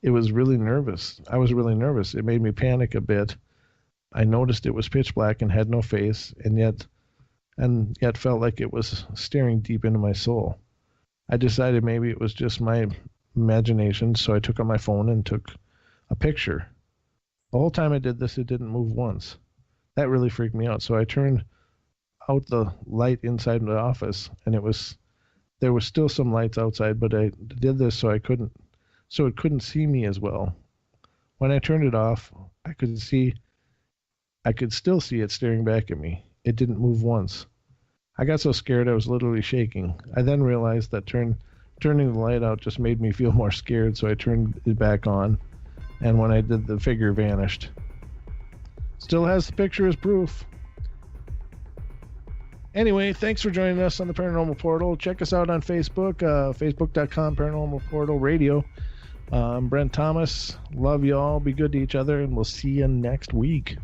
It was really nervous. I was really nervous. It made me panic a bit. I noticed it was pitch black and had no face, and yet felt like it was staring deep into my soul. I decided maybe it was just my imagination, so I took out my phone and took a picture. The whole time I did this, it didn't move once. That really freaked me out, so I turned out the light inside the office, and there was still some lights outside, but I did this so it couldn't see me as well. When I turned it off, I could still see it staring back at me. It didn't move once. I got so scared I was literally shaking. I then realized that turning the light out just made me feel more scared, so I turned it back on, and when I did, the figure vanished. Still has the picture as proof. Anyway, thanks for joining us on the Paranormal Portal. Check us out on Facebook, facebook.com Paranormal Portal Radio. I'm Brent Thomas. Love you all. Be good to each other, and we'll see you next week.